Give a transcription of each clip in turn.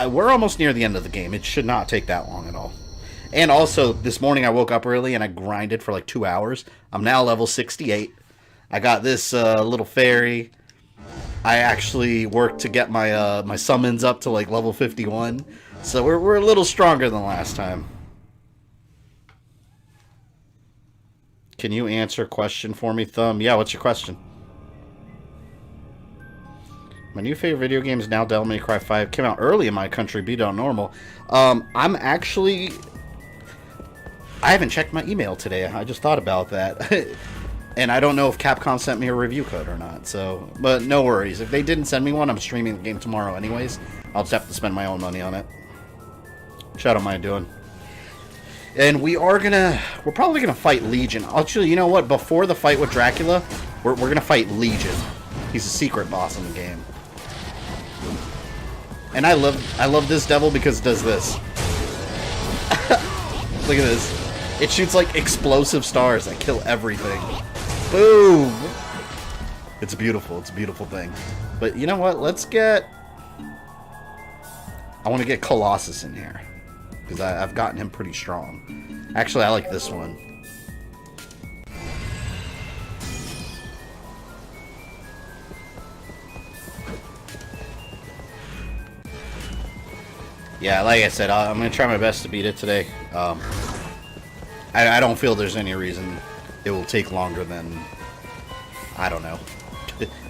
We're almost near the end of the game. It should not take that long at all. And also, this morning I woke up early and I grinded for like 2 hours. I'm now level 68. I got this little fairy. I actually worked to get my my summons up to like level 51. So we're a little stronger than last time. Can you answer a question for me, Thumb? Yeah, what's your question? My new favorite video game is now Devil May Cry 5. Came out early in my country, beat on normal. I'm actually... I haven't checked my email today. I just thought about that. And I don't know if Capcom sent me a review code or not. So, but no worries. If they didn't send me one, I'm streaming the game tomorrow anyways. I'll just have to spend my own money on it. Shadow Mind doing. And we're probably gonna fight Legion. Actually, you know what? Before the fight with Dracula, we're gonna fight Legion. He's a secret boss in the game. And I love this devil because it does this. Look at this. It shoots like explosive stars that kill everything. Boom! It's beautiful. It's a beautiful thing. But you know what? Let's get... I want to get Colossus in here. Because I've gotten him pretty strong. Actually, I like this one. Yeah, like I said, I'm going to try my best to beat it today. I don't feel there's any reason it will take longer than, I don't know.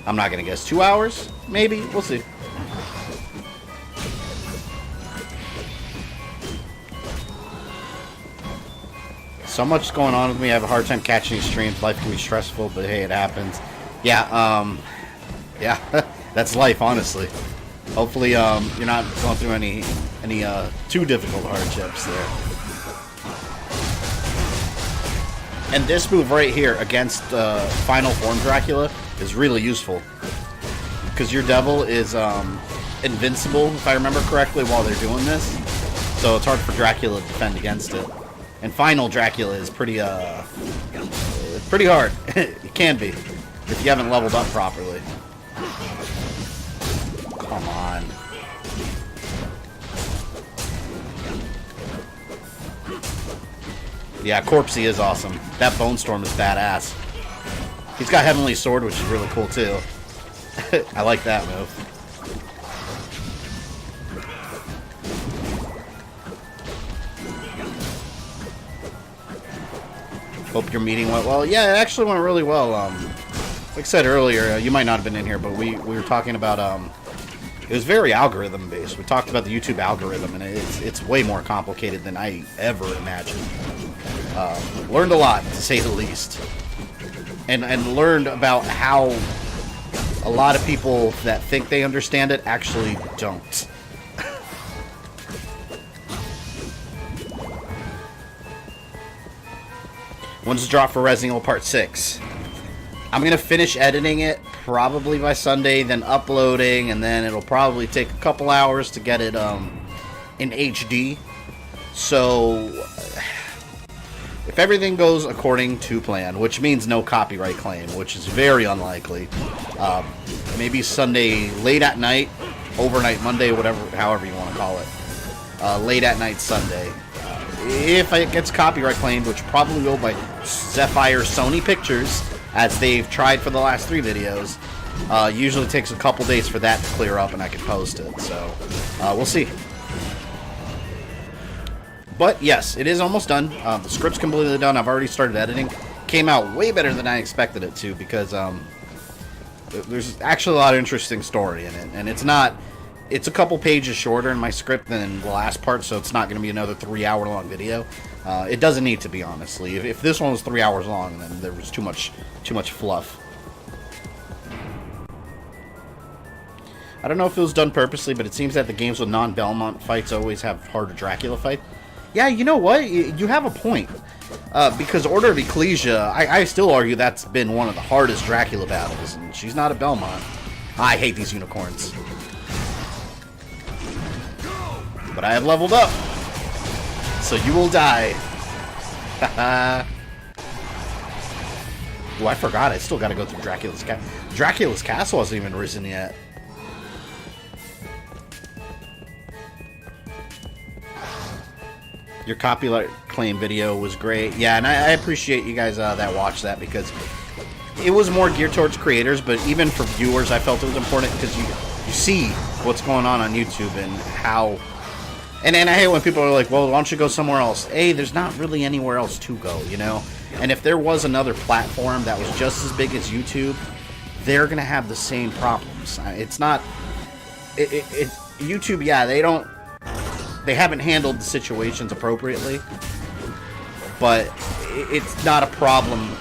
I'm not going to guess 2 hours? Maybe? We'll see. So much going on with me. I have a hard time catching these streams. Life can be stressful, but hey, it happens. Yeah, yeah, that's life, honestly. Hopefully, you're not going through any too difficult hardships there. And this move right here against Final Form Dracula is really useful. Because your devil is invincible, if I remember correctly, while they're doing this. So it's hard for Dracula to defend against it. And Final Dracula is pretty hard. It can be, if you haven't leveled up properly. Come on. Yeah, Corpsey is awesome. That Bone Storm is badass. He's got Heavenly Sword, which is really cool too. I like that move. Hope your meeting went well. Yeah, it actually went really well. Like I said earlier, you might not have been in here, but we were talking about it was very algorithm based. We talked about the YouTube algorithm, and it's way more complicated than I ever imagined. Learned a lot, to say the least, and learned about how a lot of people that think they understand it actually don't. When's the drop for Resident Evil Part 6? I'm going to finish editing it probably by Sunday, then uploading, and then it'll probably take a couple hours to get it in HD. So, if everything goes according to plan, which means no copyright claim, which is very unlikely, maybe Sunday late at night, overnight Monday, whatever, however you want to call it, late at night Sunday. If it gets copyright claimed, which probably will by Zephyr Sony Pictures, as they've tried for the last 3 videos, usually takes a couple days for that to clear up and I can post it. So, we'll see. But yes, it is almost done. The script's completely done. I've already started editing. Came out way better than I expected it to, because there's actually a lot of interesting story in it, and it's a couple pages shorter in my script than the last part, so it's not going to be another 3-hour long video. It doesn't need to be, honestly. If this one was 3 hours long, then there was too much fluff. I don't know if it was done purposely, but it seems that the games with non-Belmont fights always have harder Dracula fight. Yeah, you know what? You have a point. Because Order of Ecclesia, I still argue that's been one of the hardest Dracula battles, and she's not a Belmont. I hate these unicorns. But I have leveled up, so you will die. Haha. Oh, I forgot. I still got to go through Dracula's Castle. Dracula's Castle hasn't even risen yet. Your copyright claim video was great. Yeah, and I appreciate you guys that watched that, because it was more geared towards creators, but even for viewers, I felt it was important because you see what's going on YouTube and how... And I hate when people are like, well, why don't you go somewhere else? A, there's not really anywhere else to go, you know? And if there was another platform that was just as big as YouTube, they're going to have the same problems. It's not... YouTube, yeah, they haven't handled the situations appropriately, but it's not a problem.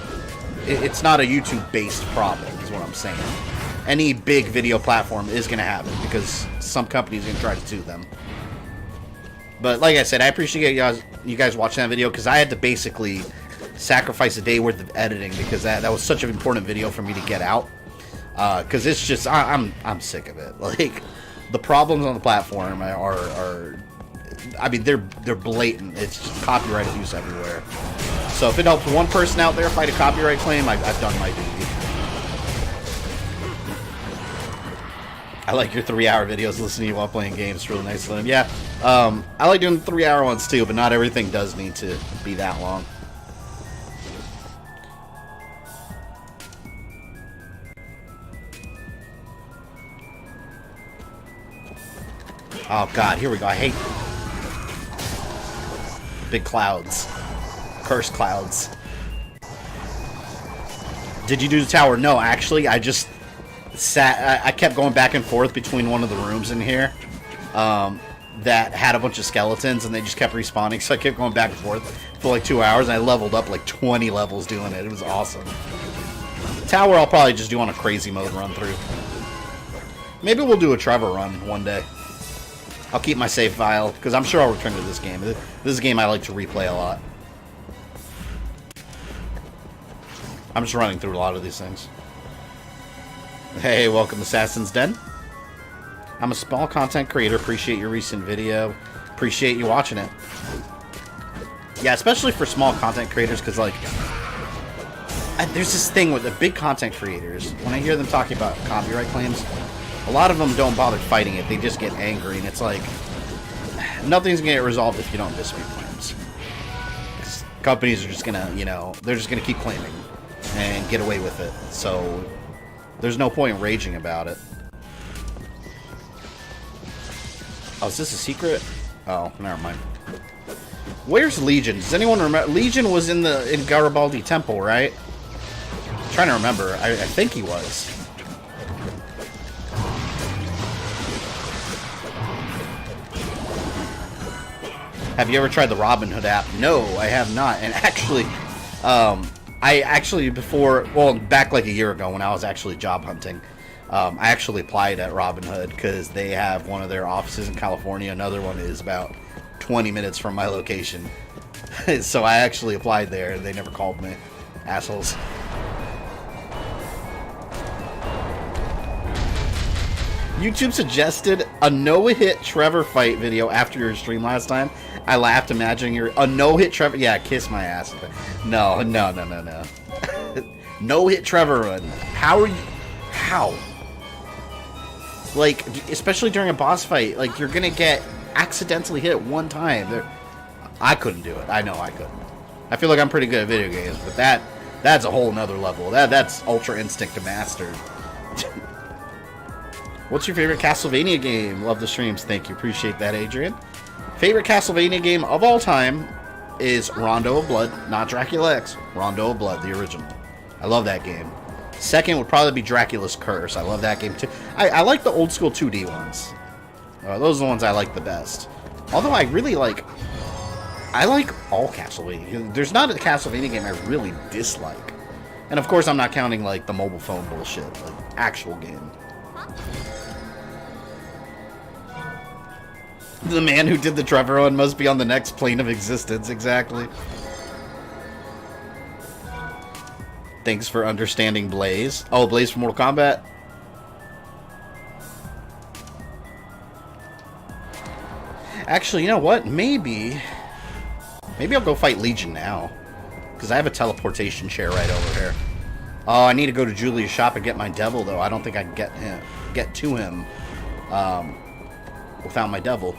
It's not a YouTube-based problem, is what I'm saying. Any big video platform is going to have it, because some companies are going to try to sue them. But like I said, I appreciate you guys watching that video, because I had to basically sacrifice a day worth of editing, because that was such an important video for me to get out. Because it's just, I'm sick of it. Like, the problems on the platform are I mean, they're blatant. It's just copyright abuse everywhere. So if it helps one person out there fight a copyright claim, I've done my duty. I like your 3-hour videos, listening to you while playing games. It's really nice, Elim. Yeah, I like doing the 3-hour ones too, but not everything does need to be that long. Oh god, here we go. I hate big clouds. Cursed clouds. Did you do the tower? No, actually, I just I kept going back and forth between one of the rooms in here that had a bunch of skeletons, and they just kept respawning, so I kept going back and forth for like 2 hours, and I leveled up like 20 levels doing it. It was awesome. Tower I'll probably just do on a crazy mode run through. Maybe we'll do a Trevor run one day. I'll keep my save file, because I'm sure I'll return to this game. This is a game I like to replay a lot. I'm just running through a lot of these things. Hey, welcome to Assassin's Den. I'm a small content creator. Appreciate your recent video. Appreciate you watching it. Yeah, especially for small content creators, because, like, there's this thing with the big content creators. When I hear them talking about copyright claims, a lot of them don't bother fighting it. They just get angry, and it's like, nothing's going to get resolved if you don't dispute claims. Companies are just going to, you know, they're just going to keep claiming and get away with it. So there's no point in raging about it. Oh, is this a secret? Oh, never mind. Where's Legion? Does anyone remember? Legion was in Garibaldi Temple, right? I'm trying to remember. I think he was. Have you ever tried the Robin Hood app? No, I have not. And actually, back like a year ago when I was actually job hunting, I actually applied at Robin Hood because they have one of their offices in California. Another one is about 20 minutes from my location. So I actually applied there, and they never called me. Assholes. YouTube suggested a no-hit Trevor fight video after your stream last time. I laughed imagining a no-hit Trevor... Yeah, kiss my ass. No. No-hit Trevor run. How are you... How? Like, especially during a boss fight, like, you're gonna get accidentally hit one time. I couldn't do it. I know I couldn't. I feel like I'm pretty good at video games, but that's a whole nother level. That's Ultra Instinct Mastered. What's your favorite Castlevania game? Love the streams. Thank you. Appreciate that, Adrian. Favorite Castlevania game of all time is Rondo of Blood, not Dracula X. Rondo of Blood, the original. I love that game. Second would probably be Dracula's Curse. I love that game too. I like the old school 2D ones. Those are the ones I like the best. Although I really like... I like all Castlevania. There's not a Castlevania game I really dislike. And of course I'm not counting like the mobile phone bullshit. Like actual game. The man who did the Trevor one must be on the next plane of existence. Exactly. Thanks for understanding Blaze. Oh, Blaze from Mortal Kombat? Actually, you know what? Maybe I'll go fight Legion now. Because I have a teleportation chair right over here. Oh, I need to go to Julia's shop and get my devil, though. I don't think I can get to him without my devil.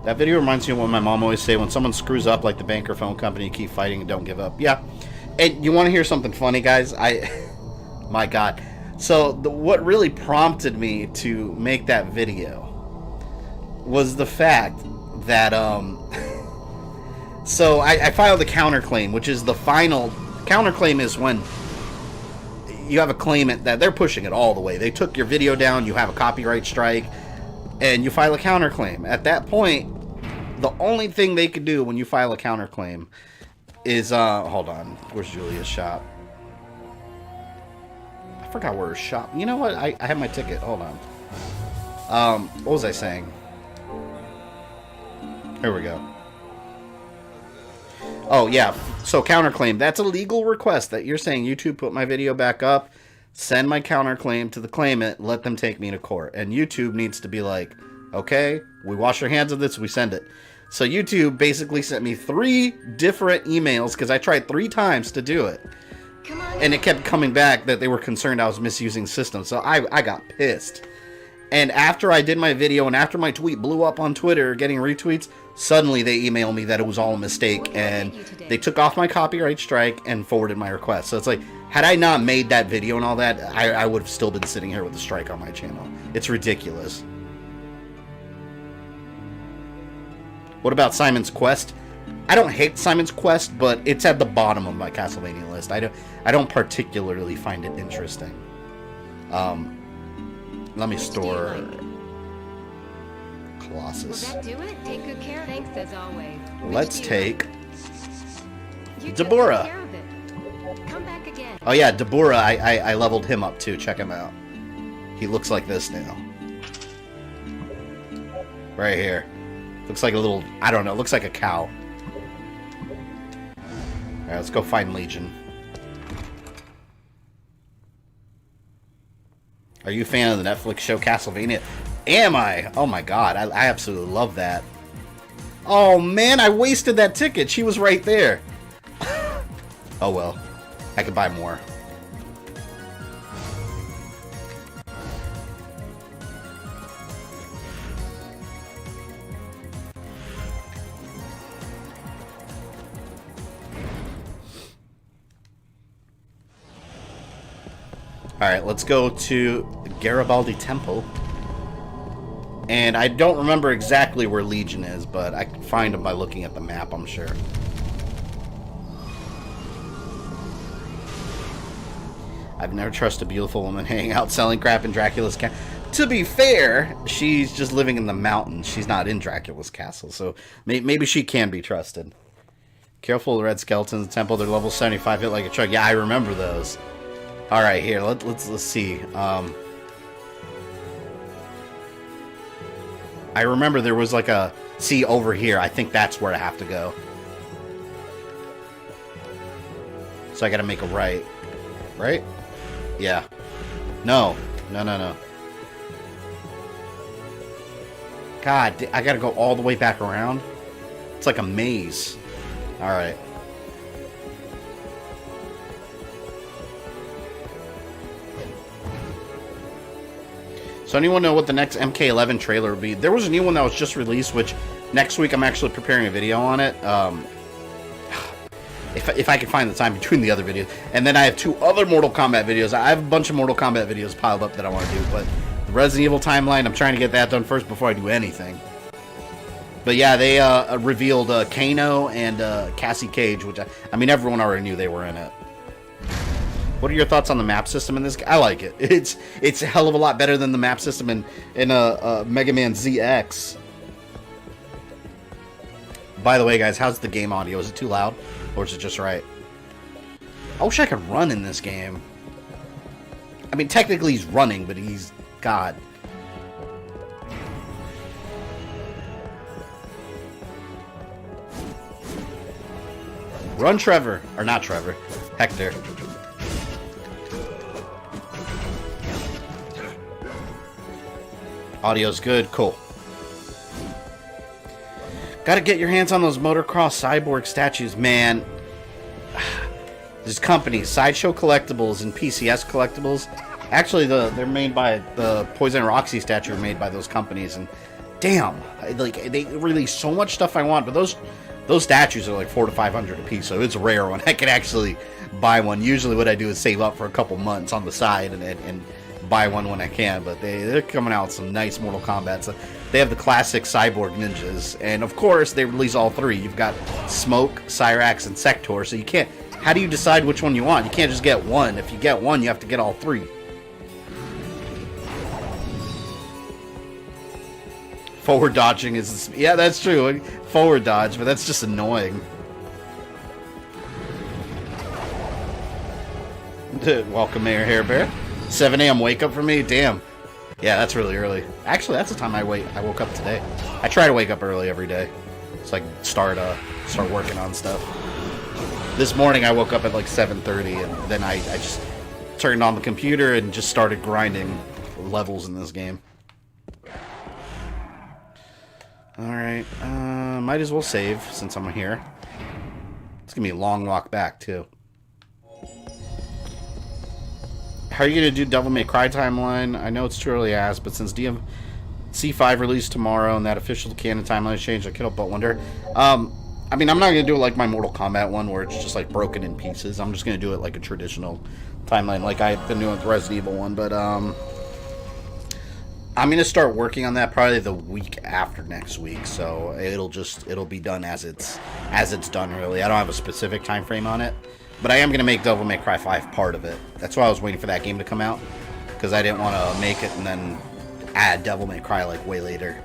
That video reminds me of what my mom always say, when someone screws up like the banker phone company, you keep fighting and don't give up. Yeah. And you want to hear something funny, guys? My God. So what really prompted me to make that video was the fact that, so I filed a counterclaim, which is the final, counterclaim is when you have a claimant that they're pushing it all the way. They took your video down, you have a copyright strike, and you file a counterclaim. At that point, the only thing they could do when you file a counterclaim is, hold on, where's Julia's shop? I forgot where her shop, you know what, I have my ticket, hold on. What was I saying? Here we go. Oh, yeah, so counterclaim, that's a legal request that you're saying, YouTube, put my video back up, send my counterclaim to the claimant, let them take me to court. And YouTube needs to be like, okay, we wash our hands of this, we send it. So YouTube basically sent me 3 different emails, because I tried 3 times to do it. And it kept coming back that they were concerned I was misusing systems. So I got pissed. And after I did my video, and after my tweet blew up on Twitter, getting retweets, suddenly they emailed me that it was all a mistake, and they took off my copyright strike and forwarded my request. So it's like, had I not made that video and all that, I would have still been sitting here with a strike on my channel. It's ridiculous. What about Simon's Quest? I don't hate Simon's Quest, but it's at the bottom of my Castlevania list. I don't particularly find it interesting. Let me store Colossus. Will that do it? Take good care. Thanks as always. Let's take Deborah. Come back again. Oh yeah, Deborah, I leveled him up too. Check him out. He looks like this now. Right here. Looks like a little, I don't know, looks like a cow. Alright, let's go find Legion. Are you a fan of the Netflix show Castlevania? Am I? Oh my god, I absolutely love that. Oh man, I wasted that ticket. She was right there. Oh well, I could buy more. Alright, let's go to the Garibaldi Temple. And I don't remember exactly where Legion is, but I can find him by looking at the map, I'm sure. I've never trusted a beautiful woman hanging out selling crap in Dracula's castle. To be fair, she's just living in the mountains. She's not in Dracula's castle, so maybe she can be trusted. Careful of the red skeletons in the temple. They're level 75, hit like a truck. Yeah, I remember those. All right, here, let's see. I remember there was like a, see over here, I think that's where I have to go. So I gotta make a right. Right? Yeah. No. No. God, I gotta go all the way back around? It's like a maze. Alright. So anyone know what the next MK11 trailer will be? There was a new one that was just released, which next week I'm actually preparing a video on it. If I can find the time between the other videos. And then I have 2 other Mortal Kombat videos. I have a bunch of Mortal Kombat videos piled up that I want to do. But the Resident Evil timeline, I'm trying to get that done first before I do anything. But yeah, they revealed Kano and Cassie Cage, which I mean, everyone already knew they were in it. What are your thoughts on the map system in this? I like it. It's a hell of a lot better than the map system in Mega Man ZX. By the way, guys, how's the game audio? Is it too loud? Or is it just right? I wish I could run in this game. I mean, technically he's running, but he's God. Run, Trevor. Or not Trevor. Hector. Audio's good. Cool. Gotta get your hands on those motocross cyborg statues, man. There's companies, Sideshow Collectibles and PCS Collectibles. Actually, they're made by the Poison and Roxy statue are made by those companies, and damn, like they release so much stuff I want, but those statues are like $400 to $500 a piece, so it's rare when I can actually buy one. Usually what I do is save up for a couple months on the side and buy one when I can, but they're coming out with some nice Mortal Kombat. So they have the classic cyborg ninjas, and of course they release all three. You've got Smoke, Cyrax, and Sector, so you can't, how do you decide which one you want? You can't just get one. If you get one, you have to get all three. Forward dodging is, yeah, that's true. Forward dodge, but that's just annoying. Welcome, Mayor Hairbear. 7 a.m. wake up for me? Damn. Yeah, that's really early. Actually, that's the time I woke up today. I try to wake up early every day. It's like start working on stuff. This morning I woke up at like 7:30, and then I just turned on the computer and just started grinding levels in this game. Alright, might as well save since I'm here. It's gonna be a long walk back, too. How are you going to do Devil May Cry timeline? I know it's too early to ask, but since DMC5 released tomorrow and that official canon timeline changed, I can't help but wonder. I mean, I'm not going to do it like my Mortal Kombat one where it's just like broken in pieces. I'm just going to do it like a traditional timeline like I've been doing with the Resident Evil one. But I'm going to start working on that probably the week after next week. So it'll be done as it's done, really. I don't have a specific time frame on it. But I am going to make Devil May Cry 5 part of it. That's why I was waiting for that game to come out. Because I didn't want to make it and then add Devil May Cry like way later.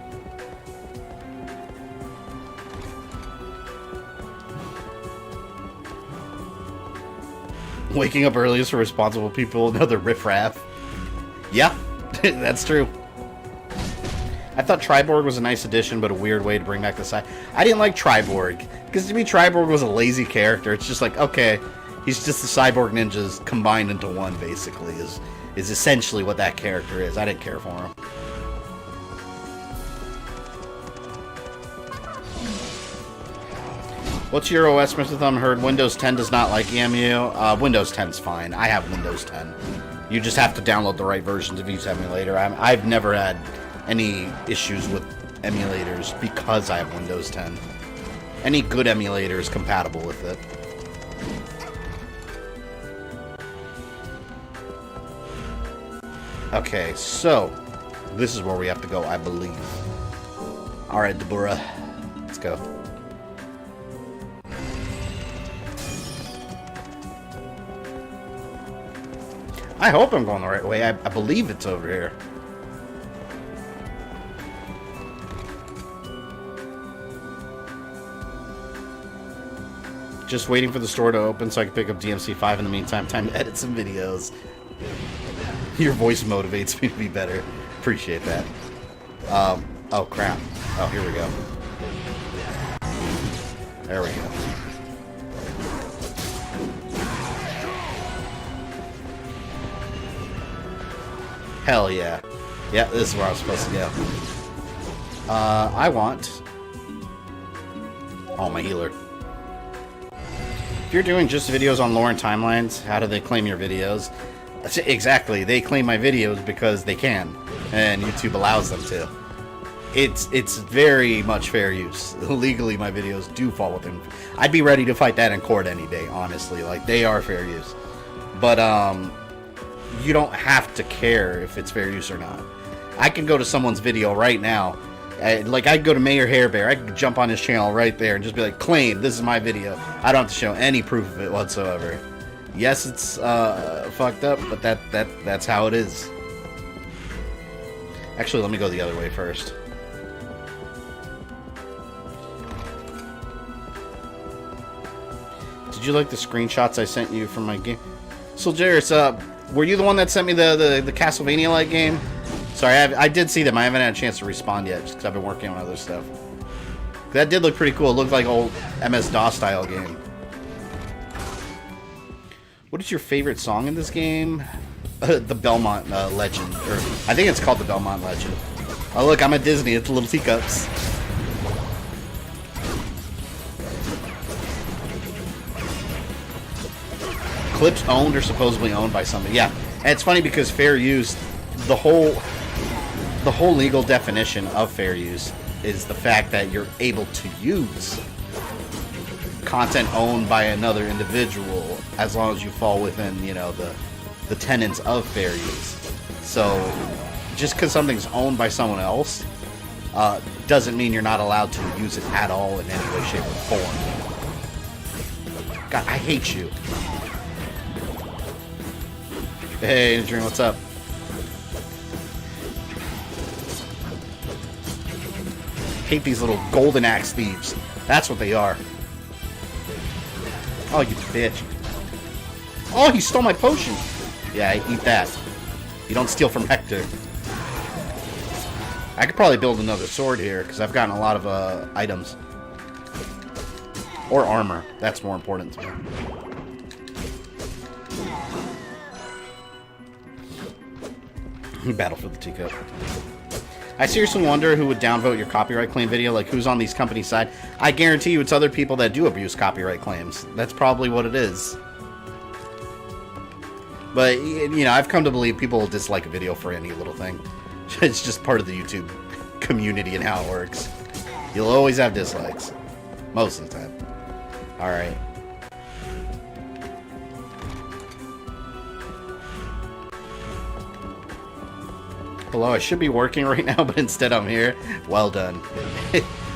Waking up early is for responsible people. Another riffraff. Yeah, that's true. I thought Triborg was a nice addition, but a weird way to bring back the side. I didn't like Triborg. Because to me, Triborg was a lazy character. It's just like, okay... He's just the cyborg ninjas combined into one, basically, is essentially what that character is. I didn't care for him. What's your OS, Mr. Thumb? Heard Windows 10 does not like EMU. Windows 10's fine. I have Windows 10. You just have to download the right versions of each emulator. I've never had any issues with emulators because I have Windows 10. Any good emulator is compatible with it. Okay, so this is where we have to go, I believe. Alright, Deborah. Let's go. I hope I'm going the right way. I believe it's over here. Just waiting for the store to open so I can pick up DMC5 in the meantime. Time to edit some videos. Your voice motivates me to be better. Appreciate that. Oh crap. Oh, here we go. There we go. Hell yeah. Yeah, this is where I was supposed to go. I want... Oh, my healer. If you're doing just videos on lore and timelines, how do they claim your videos? Exactly, they claim my videos because they can, and YouTube allows them to. It's very much fair use. Legally, my videos do fall within... I'd be ready to fight that in court any day, honestly. Like, they are fair use. But, you don't have to care if it's fair use or not. I can go to someone's video right now. Like, I'd go to Mayor Hairbear. I could jump on his channel right there and just be like, claim, this is my video. I don't have to show any proof of it whatsoever. Yes, it's fucked up, but that's how it is. Actually, let me go the other way first. Did you like the screenshots I sent you from my game? So, Jairus, were you the one that sent me the Castlevania-like game? Sorry, I did see them. I haven't had a chance to respond yet, just because I've been working on other stuff. That did look pretty cool. It looked like old MS-DOS style game. What is your favorite song in this game? The Belmont Legend. Or I think it's called the Belmont Legend. Oh, look, I'm at Disney. It's the little teacups. Clips owned or supposedly owned by somebody. Yeah. And it's funny because fair use, the whole the whole legal definition of fair use is the fact that you're able to use content owned by another individual as long as you fall within, you know, the tenets of fair use. So just because something's owned by someone else doesn't mean you're not allowed to use it at all in any way, shape, or form. God, I hate you. Hey, Adrian, what's up? Hate these little golden axe thieves. That's what they are. Oh, you bitch. Oh, he stole my potion. Yeah, I eat that. You don't steal from Hector. I could probably build another sword here, because I've gotten a lot of items. Or armor. That's more important to me. Battle for the teacup. I seriously wonder who would downvote your copyright claim video, like who's on these companies' side. I guarantee you it's other people that do abuse copyright claims. That's probably what it is. But, you know, I've come to believe people will dislike a video for any little thing. It's just part of the YouTube community and how it works. You'll always have dislikes. Most of the time. Alright. Hello, I should be working right now, but instead I'm here. Well done.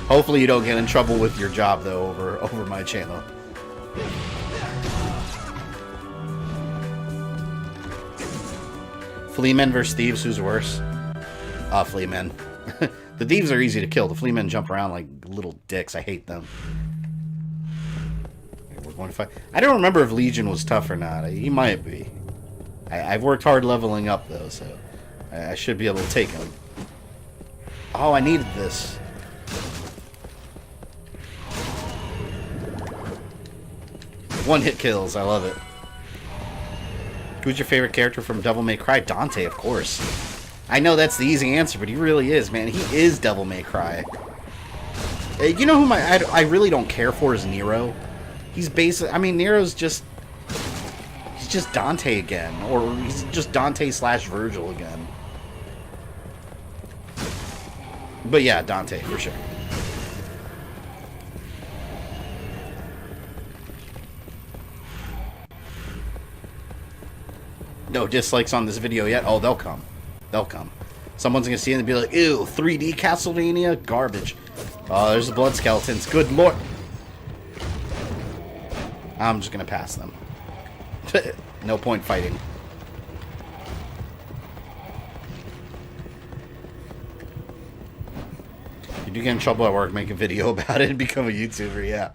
Hopefully you don't get in trouble with your job, though, over my channel. Fleamen versus thieves, who's worse? Fleamen. The thieves are easy to kill. The fleamen jump around like little dicks. I hate them. Okay, we're going to fight. I don't remember if Legion was tough or not. He might be. I've worked hard leveling up, though, so I should be able to take him. Oh, I needed this. One-hit kills. I love it. Who's your favorite character from Devil May Cry? Dante, of course. I know that's the easy answer, but he really is, man. He is Devil May Cry. You know whom I really don't care for is Nero. He's basically... I mean, Nero's just... He's just Dante again. Or he's just Dante slash Virgil again. But yeah, Dante, for sure. No dislikes on this video yet? Oh, they'll come. They'll come. Someone's gonna see it and be like, ew, 3D Castlevania? Garbage. Oh, there's the blood skeletons. Good lord. I'm just gonna pass them. No point fighting. You do get in trouble at work, make a video about it and become a YouTuber, yeah.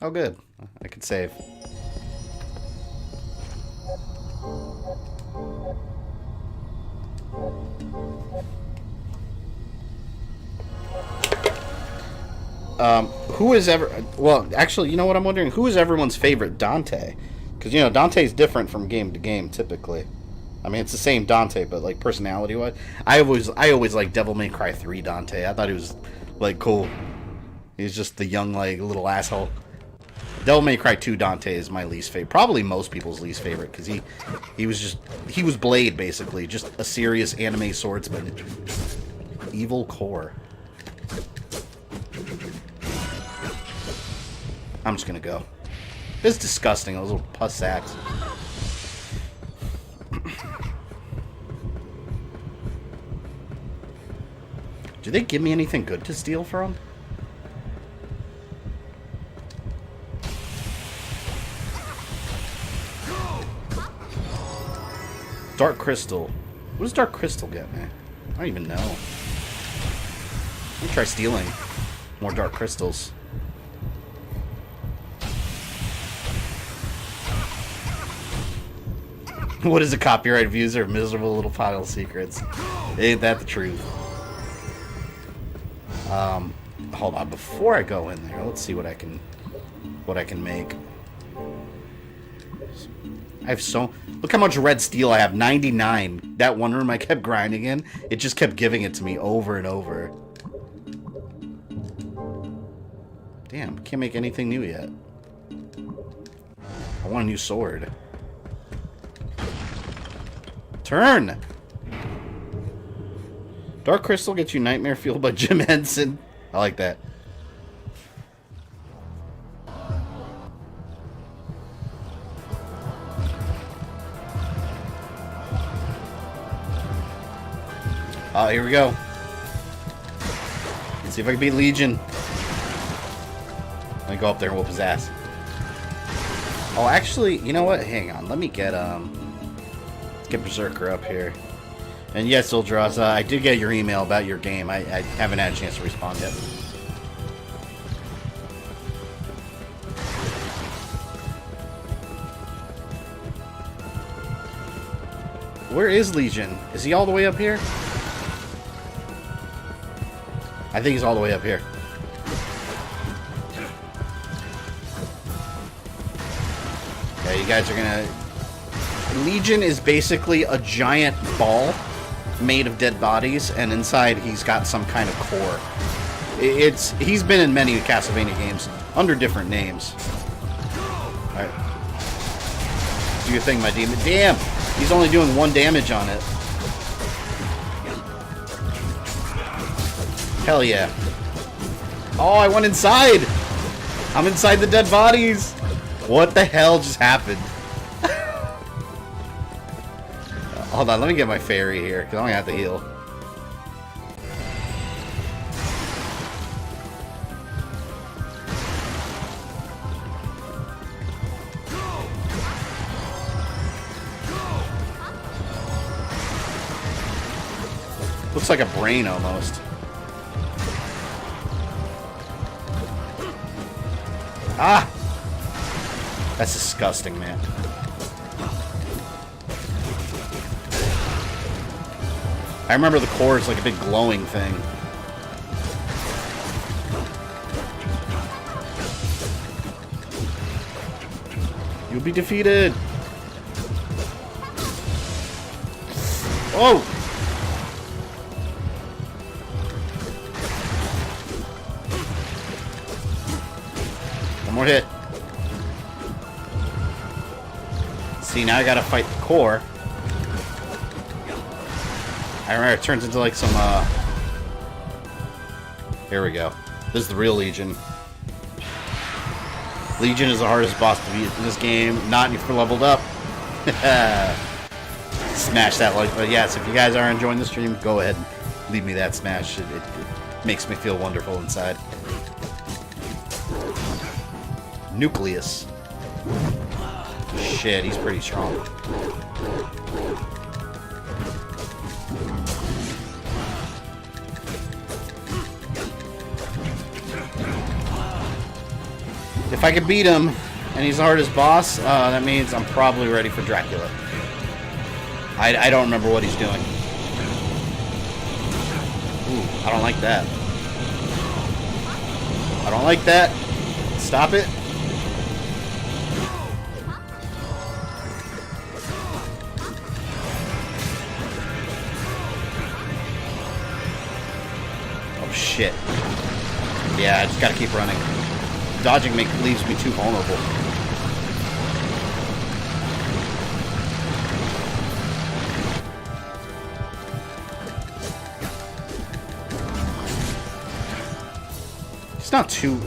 Oh, good. I could save. Who is well, actually, you know what I'm wondering? Who is everyone's favorite Dante? Because, you know, Dante's different from game to game, typically. I mean, it's the same Dante, but, like, personality-wise. I always liked Devil May Cry 3 Dante. I thought he was, like, cool. He's just the young, like, little asshole. Devil May Cry 2 Dante is my least favorite. Probably most people's least favorite, because he was Blade, basically. Just a serious anime swordsman. Evil core. I'm just gonna go. It's disgusting, those little pus sacks. Do they give me anything good to steal from? Dark Crystal. What does Dark Crystal get me? I don't even know. Let me try stealing more Dark Crystals. What is a copyright views or miserable little pile of secrets? Ain't that the truth? Hold on. Before I go in there, let's see what I can make. I have so... Look how much red steel I have. 99. That one room I kept grinding in, it just kept giving it to me over and over. Damn, can't make anything new yet. I want a new sword. Turn! Dark Crystal gets you Nightmare Fueled by Jim Henson. I like that. Oh, here we go. Let's see if I can beat Legion. Let me go up there and whoop his ass. Oh, actually, you know what? Hang on. Let me get Berserker up here. And yes, Uldraza, I did get your email about your game. I haven't had a chance to respond yet. Where is Legion? Is he all the way up here? I think he's all the way up here. Okay, you guys are gonna... Legion is basically a giant ball made of dead bodies, and inside he's got some kind of core. He's been in many Castlevania games under different names. Alright. Do your thing, my demon. Damn! He's only doing 1 damage on it. Hell yeah. Oh, I went inside! I'm inside the dead bodies! What the hell just happened? Hold on, let me get my fairy here, because I'm going to have to heal. Looks like a brain almost. Ah! That's disgusting, man. I remember the core is like a big glowing thing. You'll be defeated. Oh! One more hit. See, now I gotta fight the core. I remember it turns into like some, Here we go. This is the real Legion. Legion is the hardest boss to beat in this game. Not if you're leveled up. Smash that like, but yes, if you guys are enjoying the stream, go ahead and leave me that smash. It makes me feel wonderful inside. Nucleus. Shit, he's pretty strong. If I can beat him, and he's the hardest boss, that means I'm probably ready for Dracula. I don't remember what he's doing. Ooh, I don't like that. I don't like that. Stop it. Oh, shit. Yeah, I just gotta keep running. Dodging leaves me too vulnerable.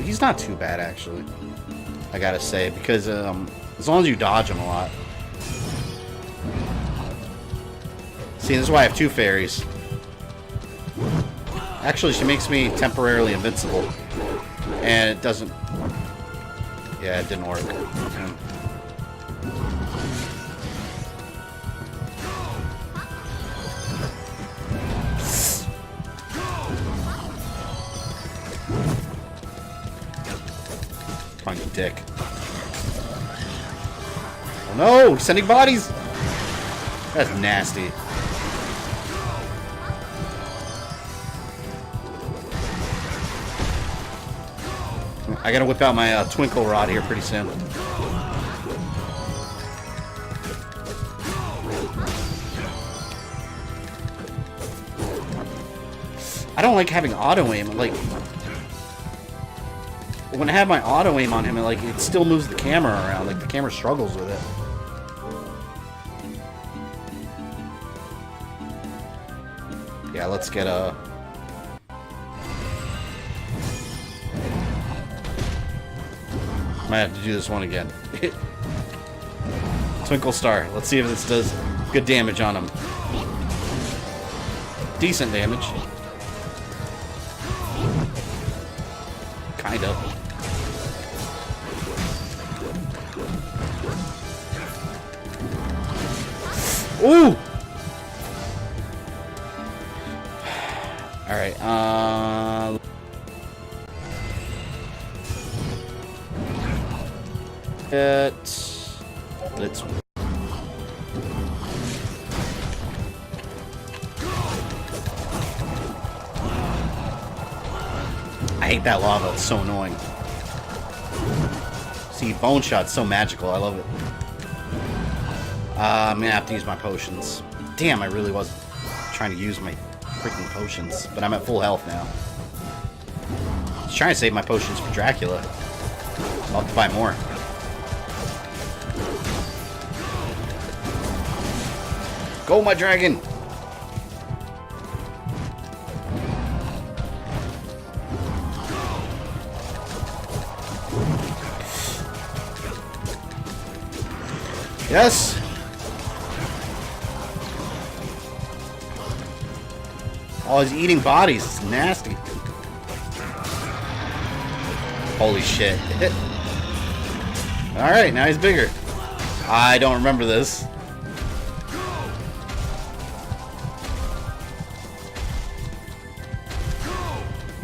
He's not too bad actually. I gotta say, because as long as you dodge him a lot. See, this is why I have 2 fairies. Actually, she makes me temporarily invincible. And it doesn't... Yeah, it didn't work. Come on, you dick. Oh no! He's sending bodies! That's nasty. I gotta whip out my twinkle rod here pretty soon. I don't like having auto aim. Like, when I have my auto aim on him, it still moves the camera around. Like, the camera struggles with it. Yeah, let's get a... Might have to do this one again. Twinkle Star. Let's see if this does good damage on him. Decent damage. Kind of. Ooh! Alright, let's... I hate that lava, it's so annoying. See, Bone Shot's so magical, I love it. I'm gonna have to use my potions. Damn, I really was trying to use my freaking potions, but I'm at full health now. I was trying to save my potions for Dracula. I'll have to buy more. Go, my dragon! Yes! Oh, he's eating bodies. It's nasty. Holy shit. Alright, now he's bigger. I don't remember this.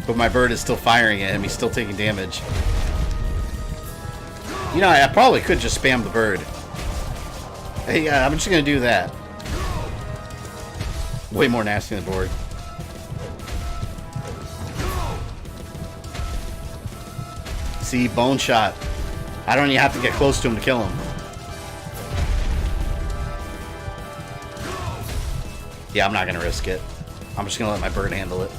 But my bird is still firing at him. He's still taking damage. You know, I probably could just spam the bird. Hey, I'm just gonna do that. Way more nasty than the board. See, Bone Shot. I don't even have to get close to him to kill him. Yeah, I'm not gonna risk it. I'm just gonna let my bird handle it.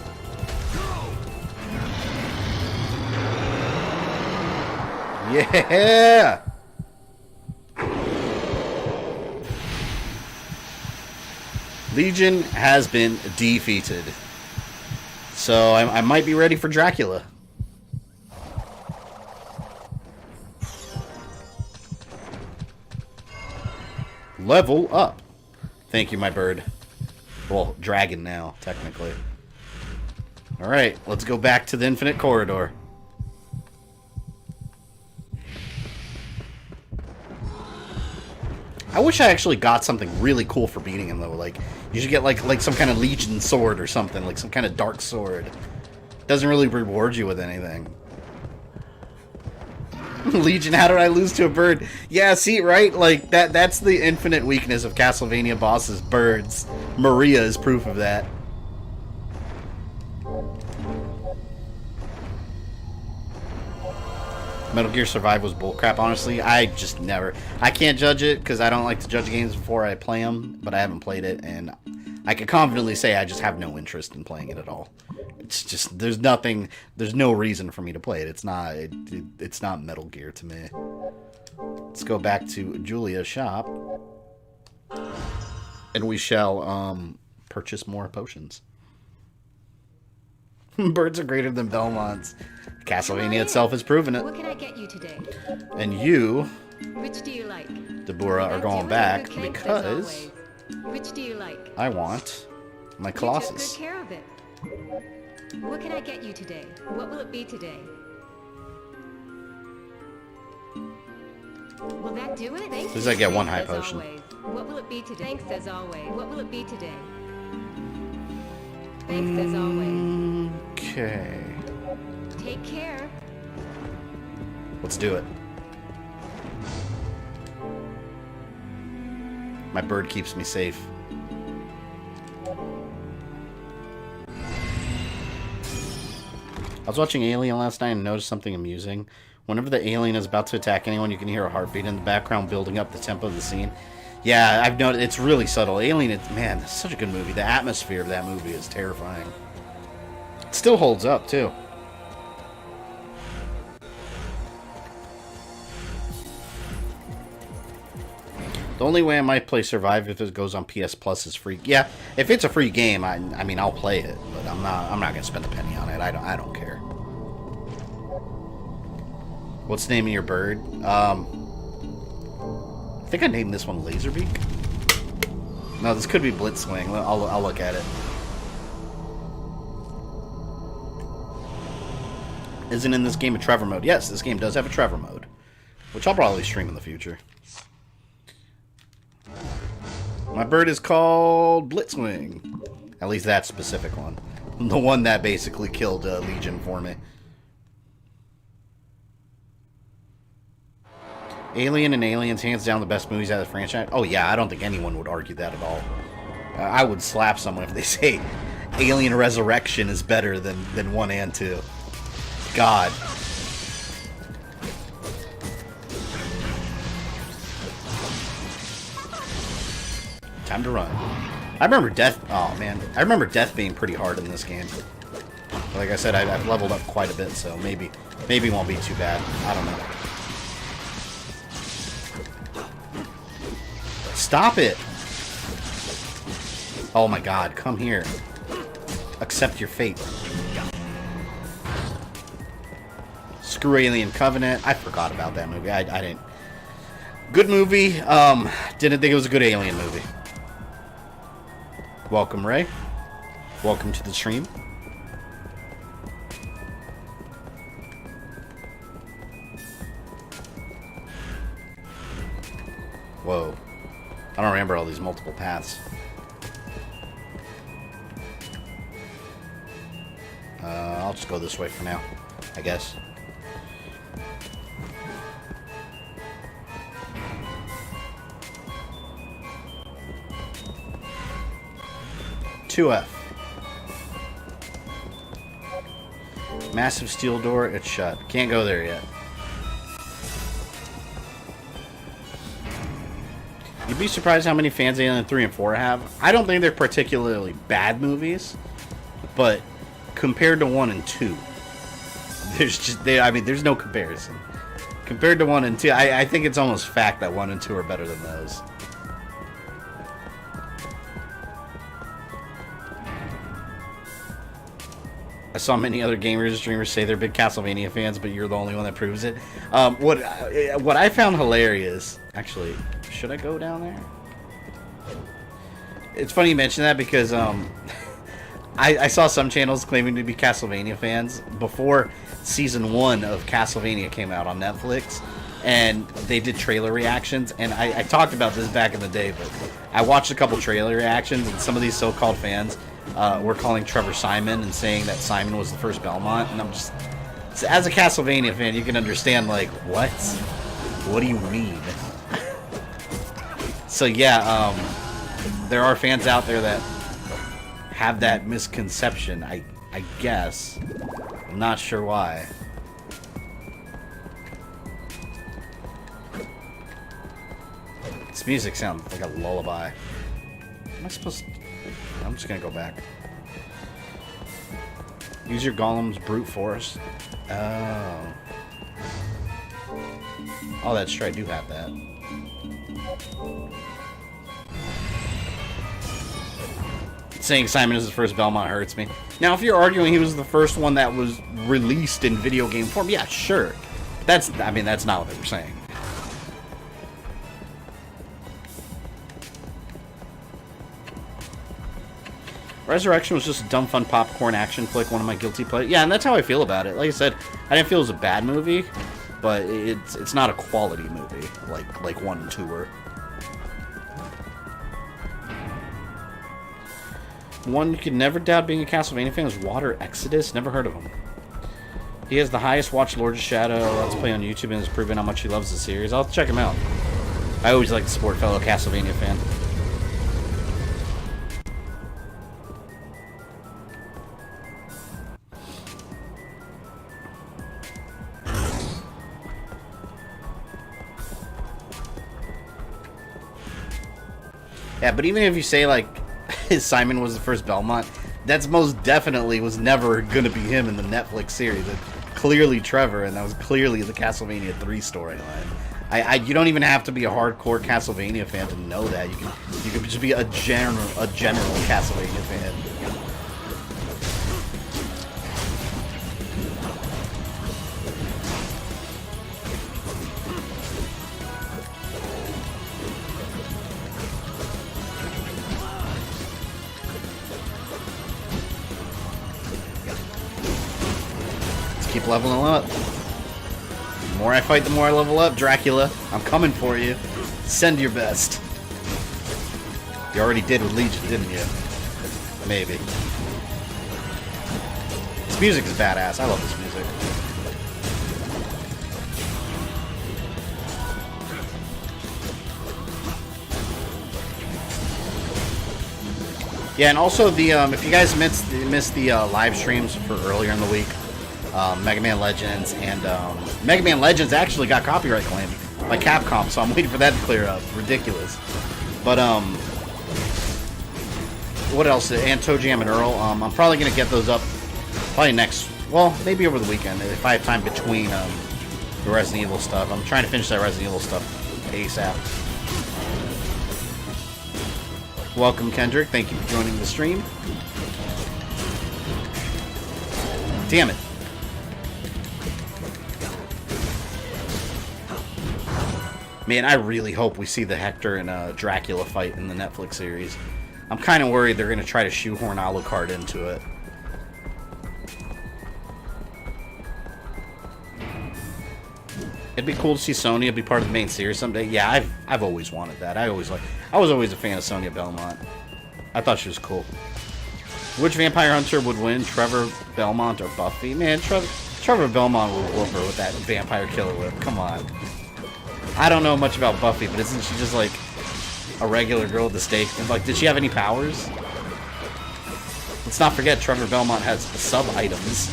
Yeah! Legion has been defeated. So I might be ready for Dracula. Level up. Thank you, my bird. Well, dragon now, technically. Alright, let's go back to the Infinite Corridor. I wish I actually got something really cool for beating him, though. Like, you should get, like some kind of Legion sword or something. Like, some kind of dark sword. Doesn't really reward you with anything. Legion, how did I lose to a bird? Yeah, see, right? Like, that's the infinite weakness of Castlevania bosses. Birds. Maria is proof of that. Metal Gear Survive was bullcrap, honestly. I just never... I can't judge it, because I don't like to judge games before I play them, but I haven't played it, and I can confidently say I just have no interest in playing it at all. It's just... There's nothing... There's no reason for me to play it. It's not... It's not Metal Gear to me. Let's go back to Julia's shop. And we shall, purchase more potions. Birds are greater than Belmonts. Castlevania itself has proven it. What can I get you today? And you, Which do you like? Deborah, are going back because Which do you like? I want my You took Colossus. good care of it. What can I get you today? What will it be today? Will that do it? Thanks. As soon as I get one high as potion. always. What will it be today? Thanks as always. What will it be today? Thanks as always. Okay. Take care. Let's do it. My bird keeps me safe. I was watching Alien last night and noticed something amusing. Whenever the alien is about to attack anyone, you can hear a heartbeat in the background building up the tempo of the scene. Yeah, I've noticed. It's really subtle. Alien, man, it's such a good movie. The atmosphere of that movie is terrifying. It still holds up, too. The only way I might play Survive if it goes on PS Plus is free. Yeah, if it's a free game, I mean I'll play it, but I'm not gonna spend a penny on it. I don't care. What's the name of your bird? I think I named this one Laserbeak. No, this could be Blitzwing. I'll look at it. Isn't in this game a Trevor mode? Yes, this game does have a Trevor mode, which I'll probably stream in the future. My bird is called Blitzwing. At least that specific one. The one that basically killed Legion for me. Alien and Aliens, hands down the best movies out of the franchise. Oh yeah, I don't think anyone would argue that at all. I would slap someone if they say Alien Resurrection is better than 1 and 2. God. Time to run. I remember death. Oh man, I remember death being pretty hard in this game. Like I said, I've leveled up quite a bit, so maybe it won't be too bad. I don't know. Stop it! Oh my God, come here. Accept your fate. Screw Alien Covenant. I forgot about that movie. I didn't. Good movie. Didn't think it was a good Alien movie. Welcome, Ray. Welcome to the stream. Whoa. I don't remember all these multiple paths. I'll just go this way for now, I guess. F. Massive steel door, it's shut. Can't go there yet. You'd be surprised how many fans Alien 3 and 4 have. I don't think they're particularly bad movies, but compared to 1 and 2, there's just there's no comparison. Compared to 1 and 2, I think it's almost fact that 1 and 2 are better than those. I saw many other gamers and streamers say they're big Castlevania fans, but you're the only one that proves it. What I found hilarious... Actually, should I go down there? It's funny you mention that because I saw some channels claiming to be Castlevania fans before Season 1 of Castlevania came out on Netflix, and they did trailer reactions, and I talked about this back in the day, but I watched a couple trailer reactions, and some of these so-called fans were calling Trevor Simon and saying that Simon was the first Belmont, and I'm just... As a Castlevania fan, you can understand, like, what? What do you mean? So, yeah, there are fans out there that have that misconception, I guess. I'm not sure why. This music sounds like a lullaby. Am I supposed to... I'm just gonna go back. Use your golem's brute force. Oh. Oh, that's true. I do have that. Saying Simon is the first Belmont hurts me. Now, if you're arguing he was the first one that was released in video game form, yeah, sure. That's not what they were saying. Resurrection was just a dumb, fun popcorn action flick, one of my guilty pleasures. Yeah, and that's how I feel about it. Like I said, I didn't feel it was a bad movie, but it's not a quality movie like 1 and 2 were. One you could never doubt being a Castlevania fan is Water Exodus. Never heard of him. He has the highest watched Lord of Shadow Let's Play on YouTube and has proven how much he loves the series. I'll check him out. I always like to support fellow Castlevania fan. Yeah, but even if you say, like, Simon was the first Belmont, that's most definitely was never going to be him in the Netflix series. It's clearly Trevor, and that was clearly the Castlevania 3 storyline. You don't even have to be a hardcore Castlevania fan to know that. You can just be a general Castlevania fan. Let's keep leveling up. The more I fight, the more I level up, Dracula. I'm coming for you. Send your best. You already did with Legion, didn't you? Maybe. This music is badass. I love this music. Yeah, and also the if you guys missed the live streams for earlier in the week, Mega Man Legends, and Mega Man Legends actually got copyright claimed by Capcom, so I'm waiting for that to clear up. Ridiculous. But what else? And Toe Jam and Earl. I'm probably gonna get those up probably maybe over the weekend if I have time between the Resident Evil stuff. I'm trying to finish that Resident Evil stuff ASAP. Welcome, Kendrick. Thank you for joining the stream. Damn it. Man, I really hope we see the Hector and Dracula fight in the Netflix series. I'm kind of worried they're going to try to shoehorn Alucard into it. It'd be cool to see Sonya be part of the main series someday. Yeah, I've always wanted that. I was always a fan of Sonya Belmont. I thought she was cool. Which vampire hunter would win, Trevor Belmont or Buffy? Man, Trevor Belmont will whoop her with that vampire killer whip. Come on. I don't know much about Buffy, but isn't she just like a regular girl at the stake? Like, did she have any powers? Let's not forget Trevor Belmont has sub-items.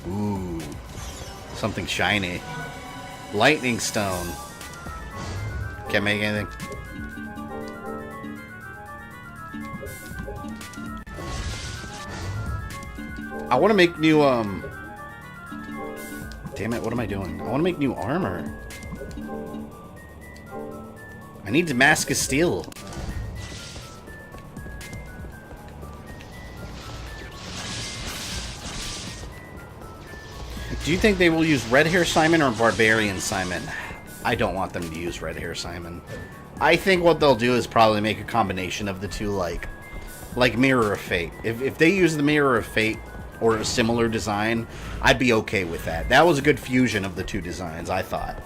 Ooh. Something shiny. Lightning Stone. Can't make anything. I want to make new, Damn it, what am I doing? I want to make new armor. I need Damascus Steel. Do you think they will use Red Hair Simon or Barbarian Simon? I don't want them to use Red Hair Simon. I think what they'll do is probably make a combination of the two, like Mirror of Fate. If they use the Mirror of Fate or a similar design, I'd be okay with that. That was a good fusion of the two designs, I thought.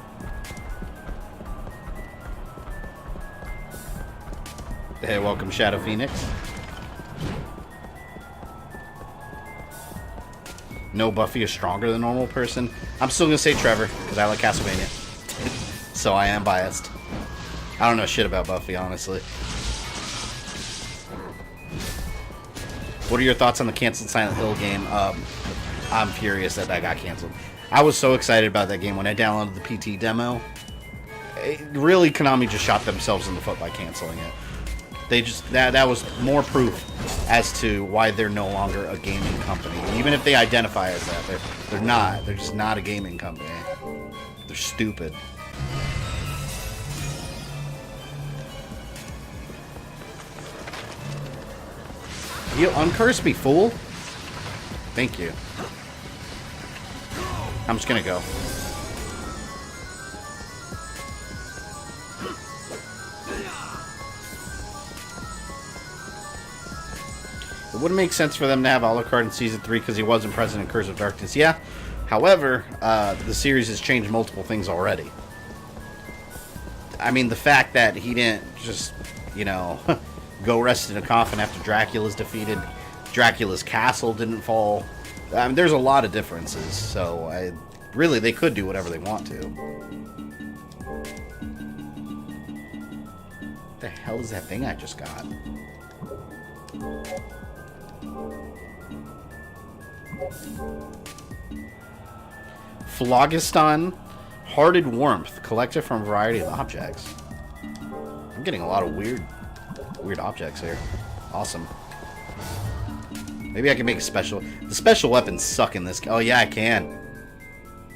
Hey, welcome, Shadow Phoenix. No, Buffy is stronger than a normal person. I'm still gonna say Trevor, because I like Castlevania. So I am biased. I don't know shit about Buffy, honestly. What are your thoughts on the canceled Silent Hill game? I'm furious that got canceled. I was so excited about that game when I downloaded the PT demo. Really, Konami just shot themselves in the foot by canceling it. They just that was more proof as to why they're no longer a gaming company. Even if they identify as that, they're not. They're just not a gaming company. They're stupid. You uncurse me, fool. Thank you. I'm just gonna go. It wouldn't make sense for them to have Alucard in Season 3 because he wasn't present in Curse of Darkness. Yeah. However, the series has changed multiple things already. I mean, the fact that he didn't just, you know, go rest in a coffin after Dracula's defeated, Dracula's castle didn't fall. I mean, there's a lot of differences. So, really, they could do whatever they want to. What the hell is that thing I just got? Phlogiston, Hearted Warmth, collected from a variety of objects. I'm getting a lot of weird objects here. Awesome. Maybe I can make a special... The special weapons suck in this... Oh, yeah, I can.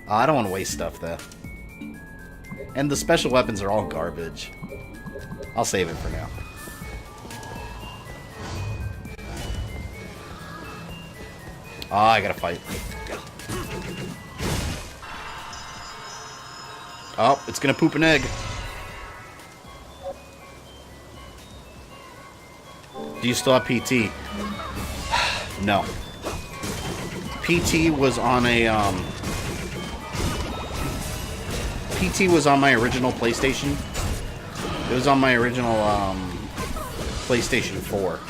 Oh, I don't want to waste stuff, though. And the special weapons are all garbage. I'll save it for now. Oh, I gotta fight. Oh, it's gonna poop an egg. Do you still have PT? No. PT was on a, PT was on my original PlayStation. It was on my original, PlayStation 4.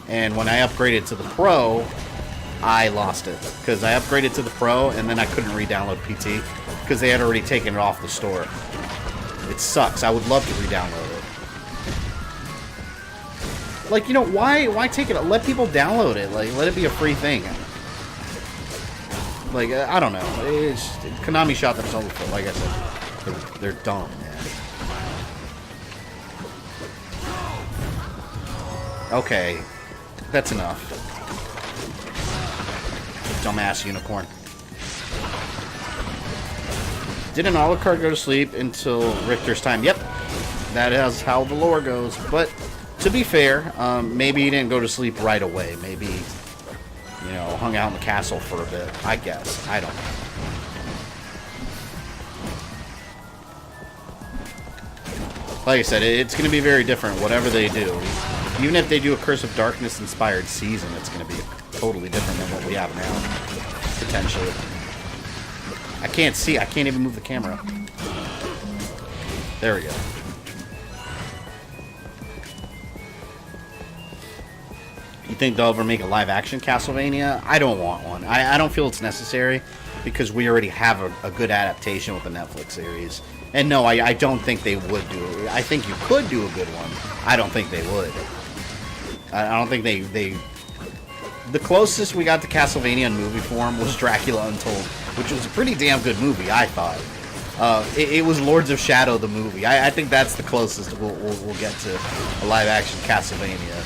And when I upgraded to the Pro, I lost it. Because I upgraded to the Pro, and then I couldn't re-download PT. Because they had already taken it off the store. It sucks. I would love to re-download it. Like, you know, why take it? Let people download it. Like, let it be a free thing. Like, I don't know. It's, Konami shot themselves in the foot, like I said. They're dumb, man. Okay. That's enough. Dumbass unicorn. Didn't Alucard go to sleep until Richter's time? Yep. That is how the lore goes. But, to be fair, maybe he didn't go to sleep right away. Maybe, you know, hung out in the castle for a bit. I guess. I don't know. Like I said, it's going to be very different, whatever they do. Even if they do a Curse of Darkness inspired season, it's going to be totally different than what we have now. Potentially. I can't see. I can't even move the camera. There we go. You think they'll ever make a live-action Castlevania? I don't want one. I don't feel it's necessary because we already have a good adaptation with the Netflix series. And no, I don't think they would do it. I think you could do a good one. I don't think they would. I don't think they... The closest we got to Castlevania in movie form was Dracula Untold, which was a pretty damn good movie, I thought. It was Lords of Shadow, the movie. I think that's the closest we'll get to a live-action Castlevania.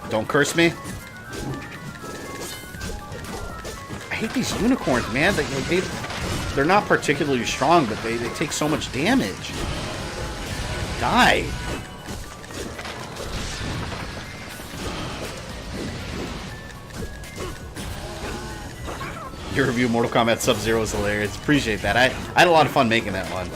Don't curse me. I hate these unicorns, man. They're not particularly strong, but they take so much damage. Die. Your review of Mortal Kombat Sub-Zero is hilarious. Appreciate that. I had a lot of fun making that one.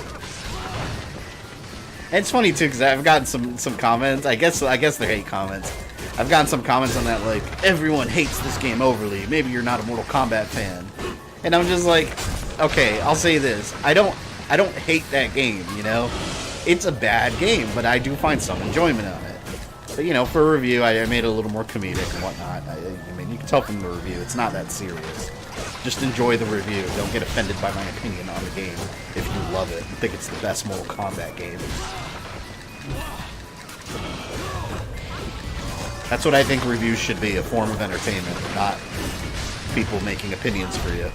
And it's funny too, because I've gotten some comments. I guess they're hate comments. I've gotten some comments on that, like, everyone hates this game overly. Maybe you're not a Mortal Kombat fan. And I'm just like, okay, I'll say this. I don't hate that game, you know? It's a bad game, but I do find some enjoyment on it. But, you know, for a review, I made it a little more comedic and whatnot. I mean, you can tell from the review, it's not that serious. Just enjoy the review. Don't get offended by my opinion on the game if you love it and think it's the best Mortal Kombat game. That's what I think reviews should be, a form of entertainment, not people making opinions for you.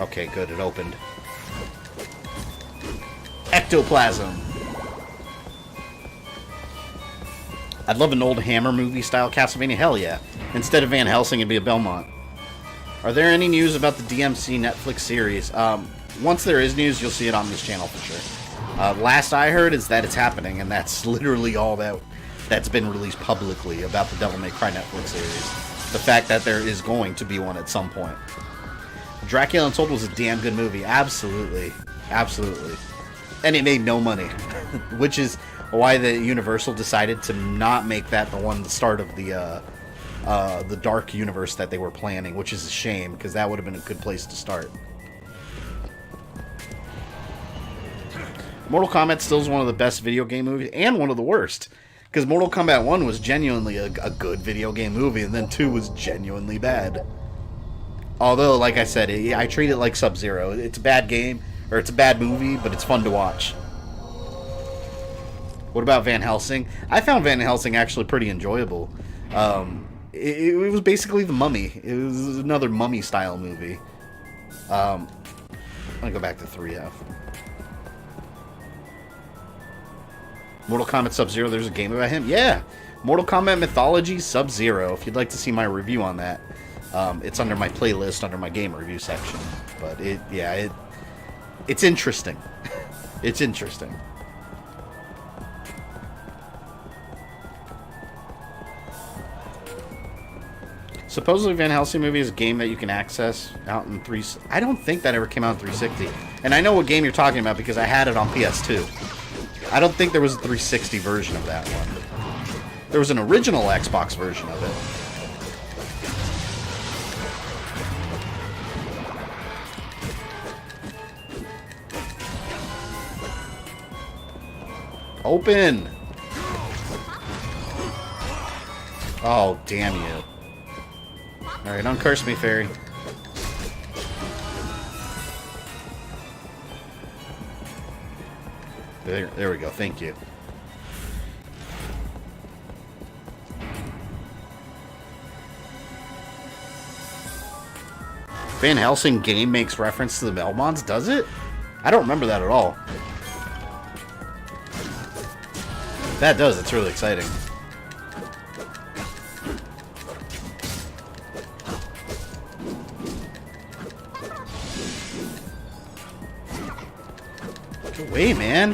Okay, good, it opened. Ectoplasm! I'd love an old Hammer movie-style Castlevania, hell yeah. Instead of Van Helsing, it'd be a Belmont. Are there any news about the DMC Netflix series? Once there is news, you'll see it on this channel for sure. Last I heard is that it's happening, and that's literally all that's been released publicly about the Devil May Cry Netflix series. The fact that there is going to be one at some point. Dracula Untold was a damn good movie. Absolutely. Absolutely. And it made no money. Which is why the Universal decided to not make that the start of the dark universe that they were planning, which is a shame, because that would have been a good place to start. Mortal Kombat still is one of the best video game movies, and one of the worst. Because Mortal Kombat 1 was genuinely a good video game movie, and then 2 was genuinely bad. Although, like I said, I treat it like Sub-Zero. It's a bad game, or it's a bad movie, but it's fun to watch. What about Van Helsing? I found Van Helsing actually pretty enjoyable. It was basically The Mummy. It was another Mummy-style movie. I'm gonna go back to 3F. Mortal Kombat Sub-Zero, there's a game about him? Yeah! Mortal Kombat Mythology Sub-Zero, if you'd like to see my review on that. It's under my playlist, under my game review section. But it's interesting. It's interesting. Supposedly Van Helsing movie is a game that you can access out in 3... I don't think that ever came out in 360. And I know what game you're talking about because I had it on PS2. I don't think there was a 360 version of that one. There was an original Xbox version of it. Open! Oh, damn you. Alright, don't curse me, fairy. There we go, thank you. Van Helsing game makes reference to the Belmonts, does it? I don't remember that at all. That does, it's really exciting. Get away, man.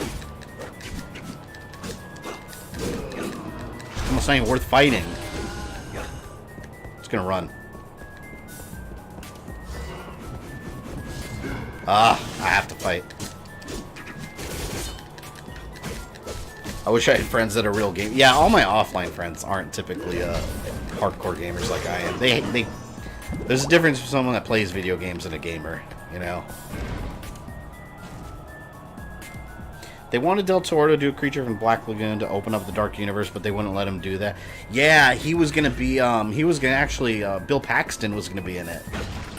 Almost not even worth fighting. It's gonna run. Ah, I have to fight. I wish I had friends that are real game. Yeah, all my offline friends aren't typically hardcore gamers like I am. There's a difference for someone that plays video games and a gamer, you know. They wanted Del Toro to do a Creature from Black Lagoon to open up the Dark Universe, but they wouldn't let him do that. Yeah, he was gonna be. Bill Paxton was gonna be in it.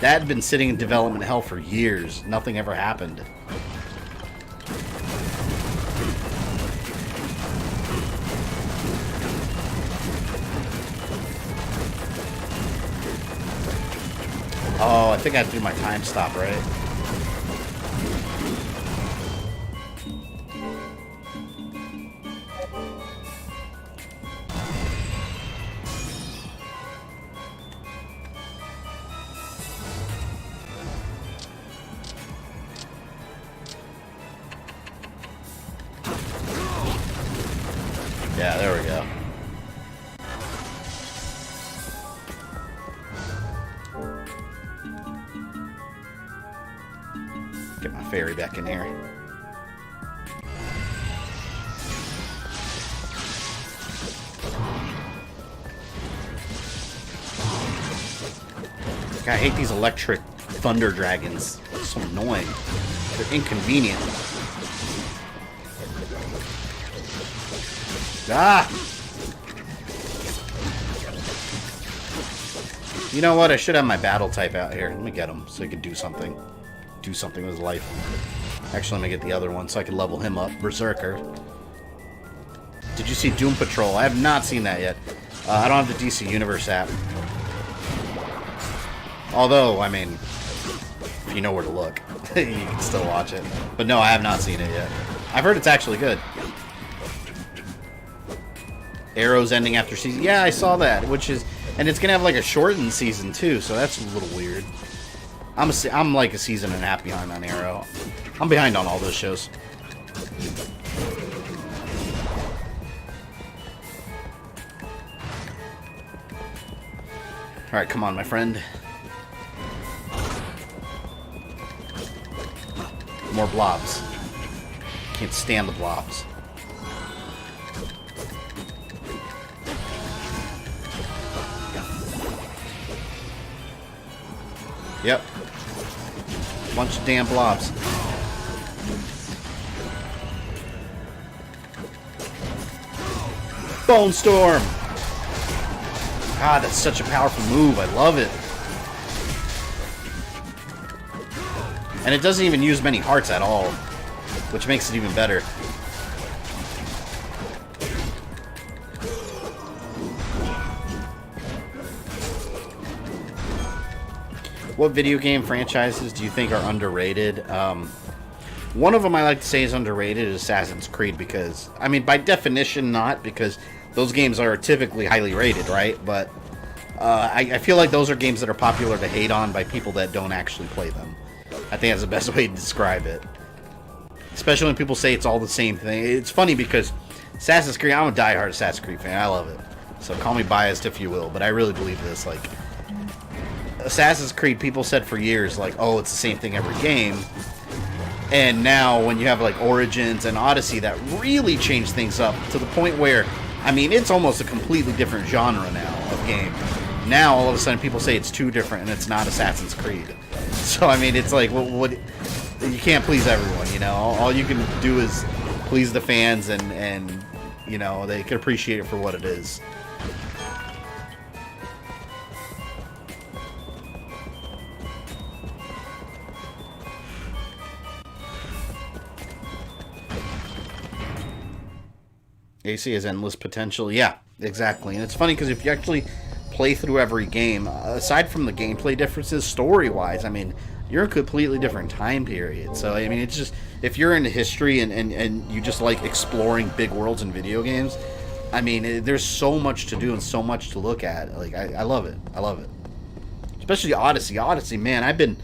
That had been sitting in development hell for years. Nothing ever happened. Oh, I think I have to do my time stop, right? Yeah, there we go. Get my fairy back in here. God, I hate these electric thunder dragons. They're so annoying. They're inconvenient. Ah! You know what? I should have my battle type out here. Let me get him so he can do something. Do something with his life. Actually, let me get the other one so I can level him up. Berserker. Did you see Doom Patrol? I have not seen that yet. I don't have the DC Universe app. Although, I mean, if you know where to look, you can still watch it. But no, I have not seen it yet. I've heard it's actually good. Arrow's ending after season. Yeah, I saw that, which is... And it's gonna have like a shortened season too, so that's a little weird. I'm like a season and a half behind on Arrow. I'm behind on all those shows. Alright, come on, my friend. More blobs. Can't stand the blobs. Yep. Bunch of damn blobs. Bone Storm! God, that's such a powerful move. I love it. And it doesn't even use many hearts at all, which makes it even better. What video game franchises do you think are underrated? One of them I like to say is underrated is Assassin's Creed because, I mean, by definition not, because those games are typically highly rated, right? But I feel like those are games that are popular to hate on by people that don't actually play them. I think that's the best way to describe it. Especially when people say it's all the same thing. It's funny because Assassin's Creed, I'm a diehard Assassin's Creed fan. I love it. So call me biased if you will, but I really believe this. Like, Assassin's Creed, people said for years, like, oh, it's the same thing every game. And now when you have, like, Origins and Odyssey, that really changed things up to the point where, I mean, it's almost a completely different genre now of game. Now, all of a sudden, people say it's too different and it's not Assassin's Creed. So, I mean, it's like, what you can't please everyone, you know? All you can do is please the fans and you know, they can appreciate it for what it is. AC has endless potential. Yeah, exactly. And it's funny because if you actually play through every game, aside from the gameplay differences, story-wise, I mean, you're a completely different time period. So, I mean, it's just, if you're into history and you just like exploring big worlds in video games, I mean, there's so much to do and so much to look at. Like, I love it. I love it. Especially Odyssey. Odyssey, man, I've been...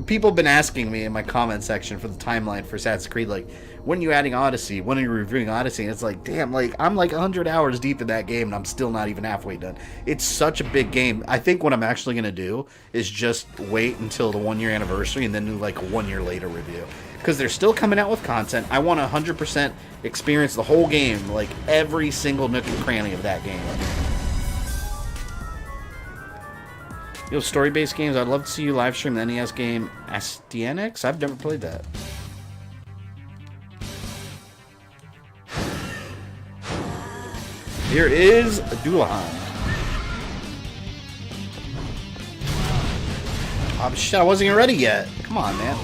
people have been asking me in my comment section for the timeline for Assassin's Creed, like, when are you adding Odyssey? When are you reviewing Odyssey? And it's like, damn, like, I'm like 100 hours deep in that game, and I'm still not even halfway done. It's such a big game. I think what I'm actually going to do is just wait until the 1-year anniversary and then do, like, a 1 year later review. Because they're still coming out with content. I want to 100% experience the whole game, like, every single nook and cranny of that game. Yo, story-based games, I'd love to see you live stream the NES game Astyanax? I've never played that. Here is Doulahan. Oh, shit, I wasn't even ready yet. Come on, man.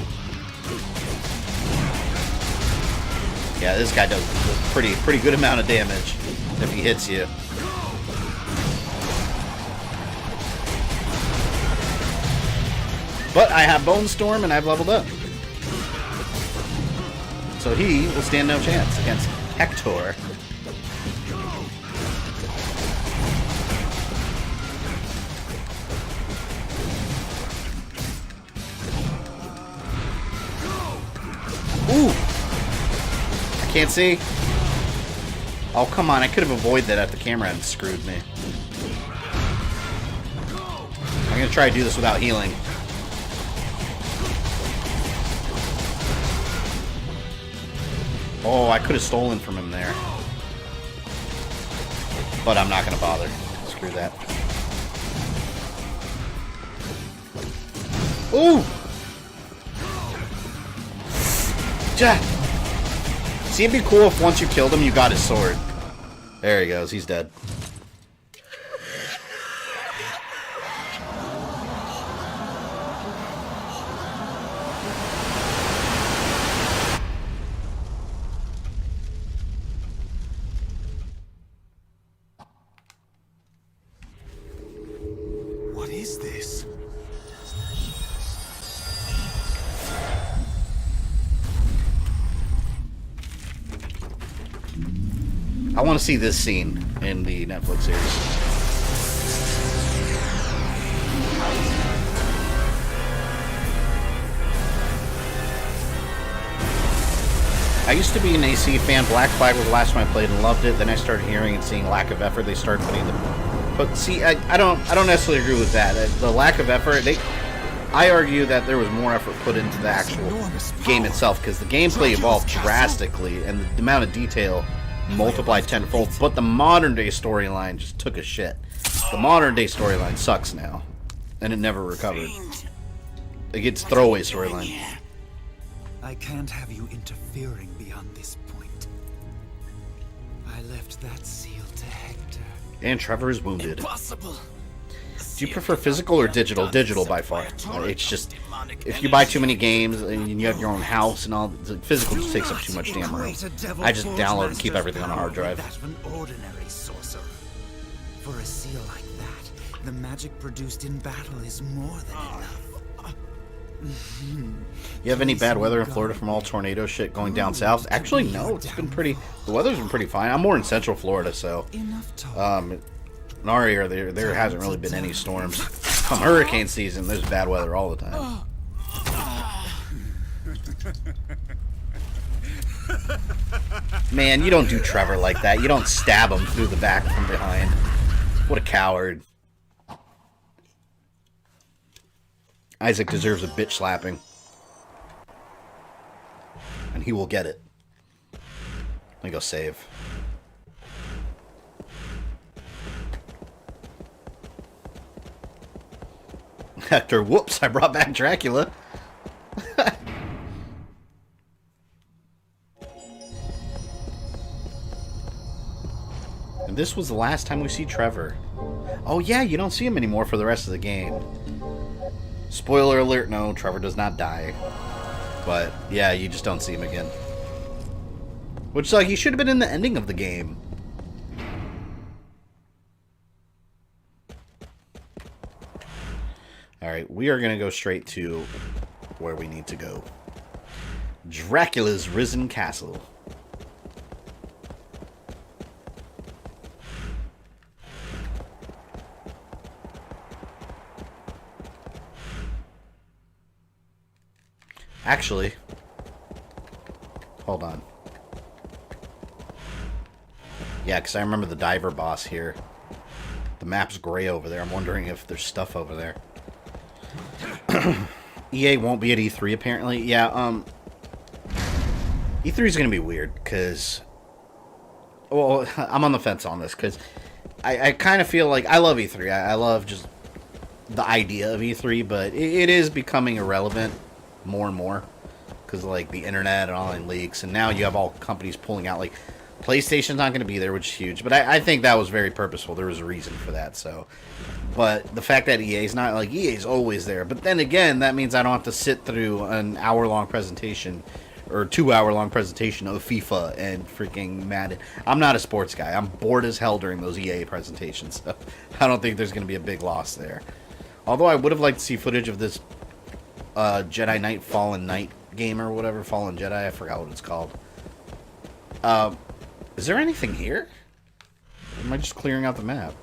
Yeah, this guy does a pretty good amount of damage if he hits you. But I have Bone Storm and I've leveled up. So he will stand no chance against Hector. Ooh! I can't see. Oh, come on. I could have avoided that if the camera hadn't screwed me. I'm going to try to do this without healing. Oh, I could have stolen from him there. But I'm not going to bother. Screw that. Ooh! See, it'd be cool if once you killed him, you got his sword. There he goes. He's dead. What is this? I want to see this scene in the Netflix series. I used to be an AC fan. Black Flag was the last one I played and loved it. Then I started hearing and seeing lack of effort. They started putting them. But see, I don't necessarily agree with that. The lack of effort. I argue that there was more effort put into the actual game itself because the gameplay evolved drastically and the amount of detail multiplied tenfold. But the modern day storyline just took a shit. The modern day storyline sucks now, and it never recovered. It gets throwaway storyline. I can't have you interfering beyond this point. I left that seal to Hector. And Trevor is wounded. Impossible. Do you prefer physical or digital? Digital by far. It's just, if you buy too many games and you have your own house and all, the physical just takes up too much damn room. I just download and keep everything on a hard drive. That of an ordinary sorcerer. For a seal like that, The magic produced in battle is more than enough. You have any bad weather in Florida from all tornado shit going down south? Actually, no. It's been pretty... The weather's been pretty fine. I'm more in central Florida, so... In our area, there hasn't really been any storms. Come hurricane season, there's bad weather all the time. Man, you don't do Trevor like that. You don't stab him through the back from behind. What a coward. Isaac deserves a bitch slapping. And he will get it. Let me go save. Hector, whoops, I brought back Dracula. And this was the last time we see Trevor. Oh yeah, you don't see him anymore for the rest of the game. Spoiler alert, no, Trevor does not die. But, yeah, you just don't see him again. Which, like, he should have been in the ending of the game. Alright, we are going to go straight to where we need to go. Dracula's Risen Castle. Actually, hold on. Yeah, because I remember the diver boss here. The map's gray over there. I'm wondering if there's stuff over there. EA won't be at E3 apparently. Yeah, E3 is going to be weird because... Well, I'm on the fence on this because I kind of feel like... I love E3. I love just the idea of E3, but it is becoming irrelevant more and more because like the internet and online leaks, and now you have all companies pulling out. Like PlayStation's not going to be there, which is huge, but I think that was very purposeful. There was a reason for that. So, but the fact that EA's not, like, EA's always there, but then again, that means I don't have to sit through an hour-long presentation or 2-hour-long presentation of FIFA and freaking Madden. I'm not a sports guy. I'm bored as hell during those EA presentations, so I don't think there's going to be a big loss there. Although I would have liked to see footage of this Jedi Knight Fallen Knight game or whatever. Fallen Jedi, I forgot what it's called. Is there anything here? Or am I just clearing out the map?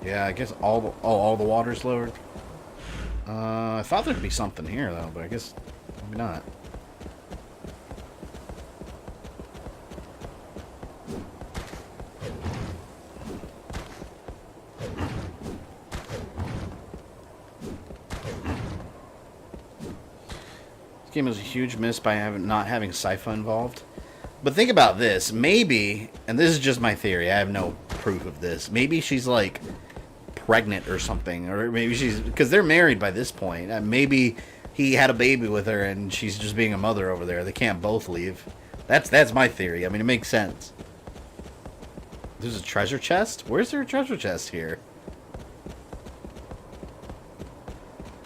Yeah, I guess all the water's lowered. I thought there'd be something here though, but I guess maybe not. Game was a huge miss by not having Sypha involved. But think about this. Maybe, and this is just my theory, I have no proof of this. Maybe she's like pregnant or something. Or maybe she's, because they're married by this point. Maybe he had a baby with her and she's just being a mother over there. They can't both leave. That's my theory. I mean, it makes sense. There's a treasure chest? Where's there a treasure chest here?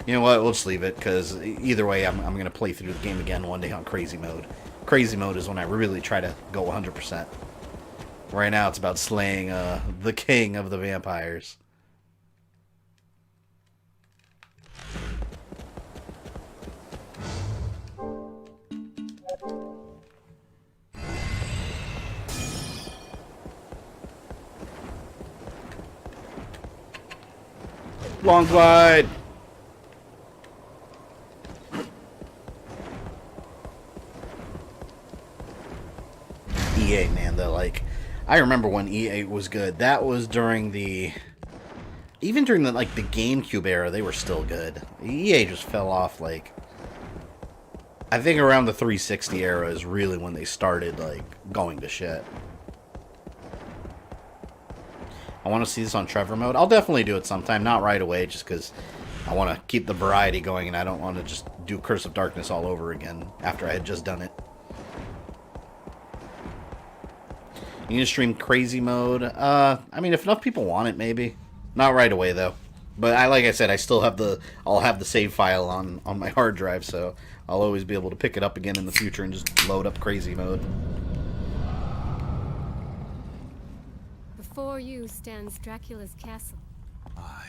You know what, we'll just leave it, because either way, I'm going to play through the game again one day on Crazy Mode. Crazy Mode is when I really try to go 100%. Right now, it's about slaying the king of the vampires. Long glide! EA, man, like, I remember when EA was good. That was during the, even during the, like, the GameCube era, they were still good. EA just fell off, like, I think around the 360 era is really when they started, like, going to shit. I want to see this on Trevor mode. I'll definitely do it sometime, not right away, just because I want to keep the variety going, and I don't want to just do Curse of Darkness all over again after I had just done it. You need to stream Crazy Mode. I mean, if enough people want it, maybe. Not right away, though. But like I said, I still have I'll have the save file on my hard drive, so I'll always be able to pick it up again in the future and just load up Crazy Mode. Before you stands Dracula's castle. I...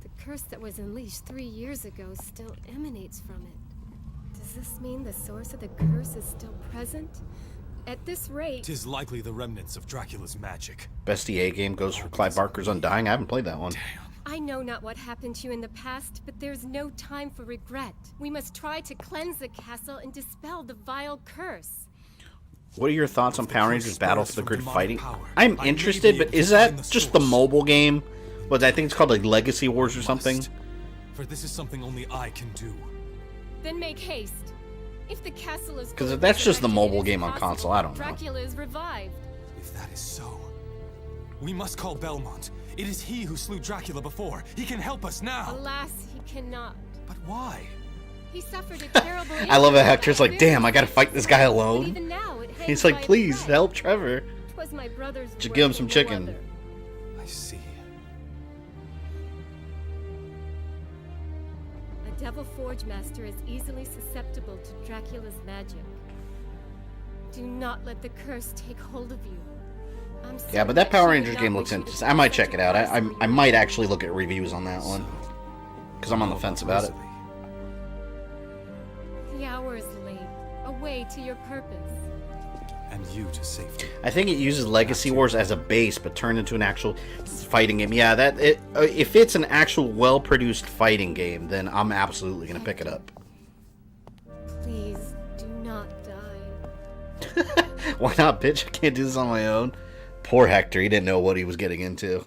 The curse that was unleashed 3 years ago still emanates from it. Does this mean the source of the curse is still present? At this rate... 'Tis likely the remnants of Dracula's magic. Best EA game goes for Clive Barker's Undying. I haven't played that one. I know not what happened to you in the past, but there's no time for regret. We must try to cleanse the castle and dispel the vile curse. What are your thoughts on Power Rangers Battle for the Grid Fighting? I'm interested, but is that just the mobile game? What I think it's called like Legacy Wars or something? For this is something only I can do. Then make haste. If the castle is... Because if that's just the mobile game on console, I don't know. Dracula is revived. If that is so, we must call Belmont. It is he who slew Dracula before. He can help us now. Alas, he cannot. But why? He suffered a terrible I love it. Hector's like, damn, I gotta fight this guy alone. He's like, please help Trevor. Was my brother's Just give him some chicken. I see. A Devil Forge Master is easily susceptible to Dracula's magic. Do not let the curse take hold of you. Yeah, but that Power Rangers game looks interesting. I might check it out. I might actually look at reviews on that one. Because I'm on the fence about it. The hour is late. Away to your purpose. And you to safety. I think it uses Legacy Wars as a base, but turned into an actual fighting game. Yeah, if it's an actual well-produced fighting game, then I'm absolutely going to pick it up. Please, do not die. Why not, bitch? I can't do this on my own. Poor Hector, he didn't know what he was getting into.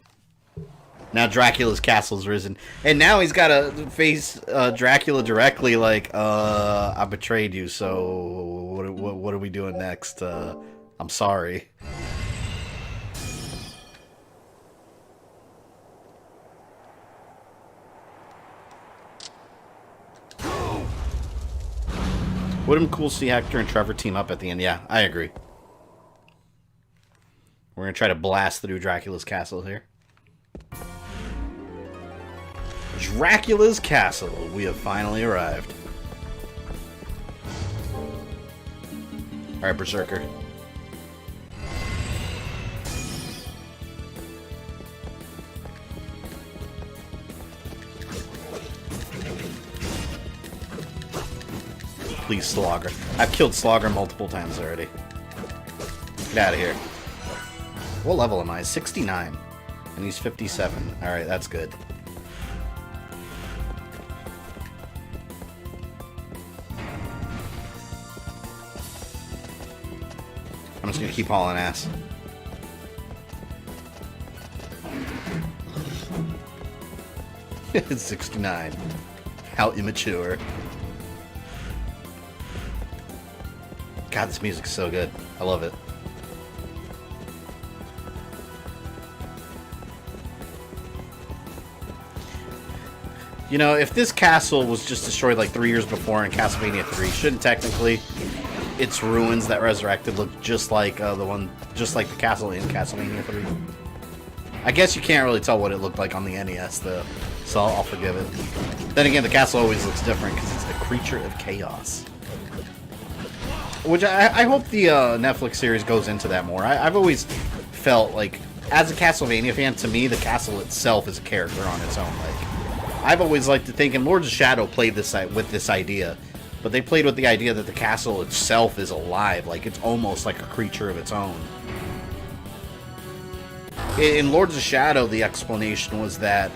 Now Dracula's castle's risen. And now he's got to face Dracula directly like, I betrayed you, so what are we doing next? I'm sorry. Would have been cool to see Hector and Trevor team up at the end. Yeah, I agree. We're going to try to blast through Dracula's castle here. Dracula's castle. We have finally arrived. Alright, Berserker. Please, Slogger. I've killed Slogger multiple times already. Get out of here. What level am I? 69. And he's 57. Alright, that's good. I'm just gonna keep hauling ass. It's 69. How immature. God, this music's so good. I love it. You know, if this castle was just destroyed like 3 years before in Castlevania 3, shouldn't technically its ruins that resurrected look just like the castle in Castlevania 3? I guess you can't really tell what it looked like on the NES, though, so I'll forgive it. Then again, the castle always looks different because it's the creature of chaos. Which I hope the Netflix series goes into that more. I've always felt like, as a Castlevania fan, to me, the castle itself is a character on its own. Like, I've always liked to think, and Lords of Shadow played with this idea, but they played with the idea that the castle itself is alive, like it's almost like a creature of its own. In Lords of Shadow, the explanation was that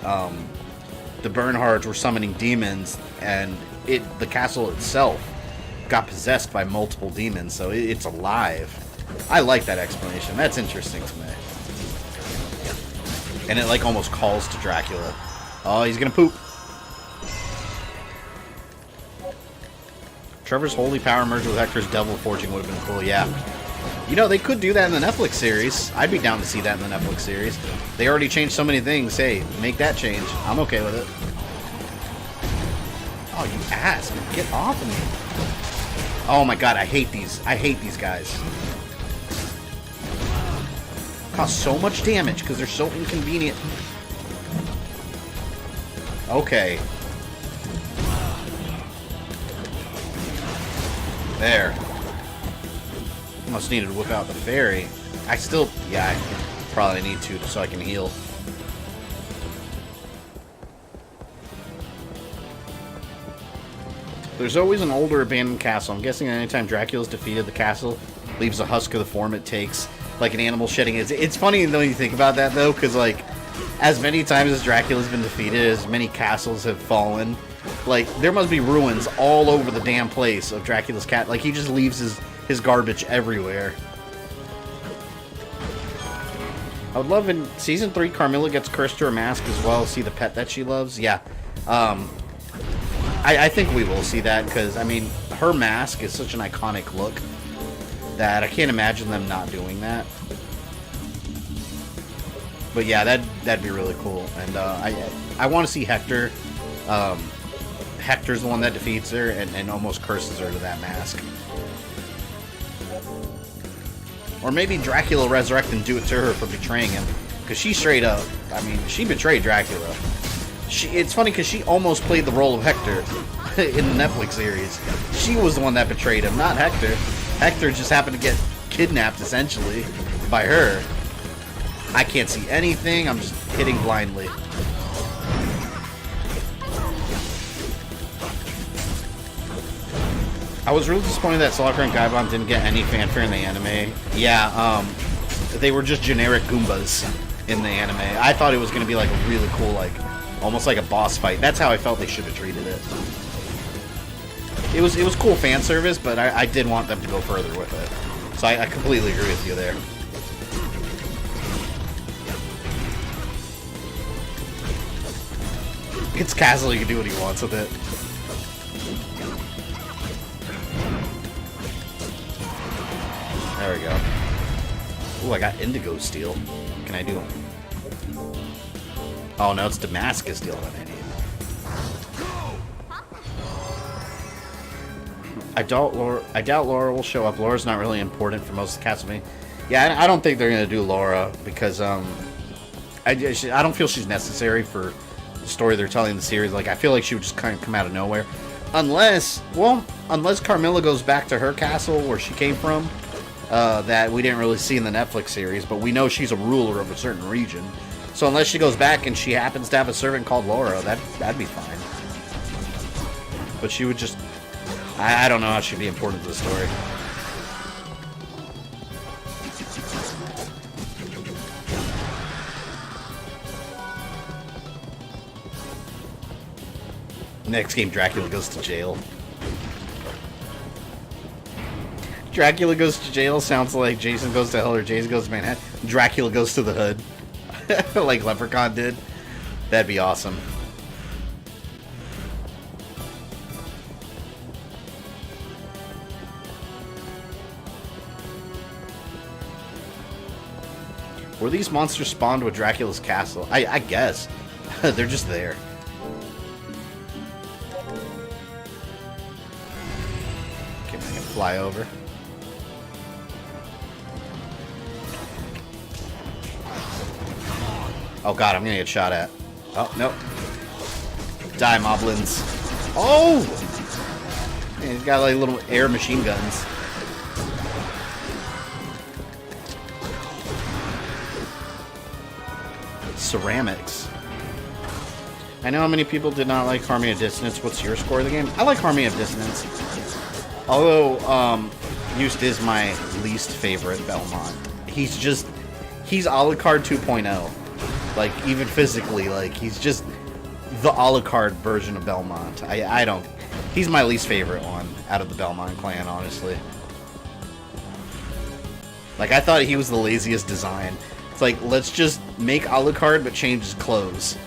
the Bernhards were summoning demons, and the castle itself got possessed by multiple demons, so it's alive. I like that explanation. That's interesting to me. And it like almost calls to Dracula. Oh, he's gonna poop. Trevor's holy power merged with Hector's devil forging would have been cool, yeah. You know, they could do that in the Netflix series. I'd be down to see that in the Netflix series. They already changed so many things. Hey, make that change. I'm okay with it. Oh, you ass. Get off of me. Oh my god, I hate these. I hate these guys. Cause so much damage because they're so inconvenient. Okay. There. Almost needed to whip out the fairy. I still... Yeah. Probably need to so I can heal. There's always an older abandoned castle. I'm guessing anytime Dracula's defeated, the castle leaves a husk of the form it takes, like an animal shedding its... It's funny when you think about that, though, because, like, as many times as Dracula's been defeated, as many castles have fallen, like, there must be ruins all over the damn place of Dracula's cat. Like, he just leaves his garbage everywhere. I would love in Season 3, Carmilla gets cursed to her mask as well. See the pet that she loves? Yeah. I think we will see that, because, I mean, her mask is such an iconic look that I can't imagine them not doing that. But yeah, that'd be really cool. And I want to see Hector. Hector's the one that defeats her and almost curses her to that mask. Or maybe Dracula resurrect and do it to her for betraying him. Because she straight up, I mean, she betrayed Dracula. It's funny because she almost played the role of Hector in the Netflix series. She was the one that betrayed him, not Hector. Hector just happened to get kidnapped, essentially, by her. I can't see anything. I'm just hitting blindly. I was really disappointed that Sakr and Gaibon didn't get any fanfare in the anime. Yeah, they were just generic Goombas in the anime. I thought it was going to be like a really cool, like, almost like a boss fight. That's how I felt they should have treated it. It was cool fan service, but I did want them to go further with it. So I completely agree with you there. It's Castle, he can do what he wants with it. There we go. Ooh, I got Indigo Steel. What can I do? Oh no, it's Damascus Steel that I need. I doubt Laura will show up. Laura's not really important for most of Castlevania. Yeah, I don't think they're gonna do Laura because I don't feel she's necessary for the story they're telling in the series. Like, I feel like she would just kind of come out of nowhere, unless Carmilla goes back to her castle where she came from. That we didn't really see in the Netflix series, but we know she's a ruler of a certain region. So unless she goes back and she happens to have a servant called Laura, that'd be fine. But she would just... I don't know how she'd be important to the story. Next game, Dracula goes to jail. Dracula goes to jail sounds like Jason goes to hell or Jason goes to Manhattan. Dracula goes to the hood. Like Leprechaun did. That'd be awesome. Were these monsters spawned with Dracula's castle? I guess. They're just there. Okay, I can fly over. Oh god, I'm gonna get shot at. Oh, nope. Die, moblins. Oh! Man, he's got like little air machine guns. Ceramics. I know how many people did not like Harmony of Dissonance. What's your score of the game? I like Harmony of Dissonance. Although, Youst is my least favorite Belmont. He's Alucard 2.0. Like, even physically, like, he's just the Alucard version of Belmont. I don't... He's my least favorite one out of the Belmont clan, honestly. Like, I thought he was the laziest design. It's like, let's just make Alucard, but change his clothes.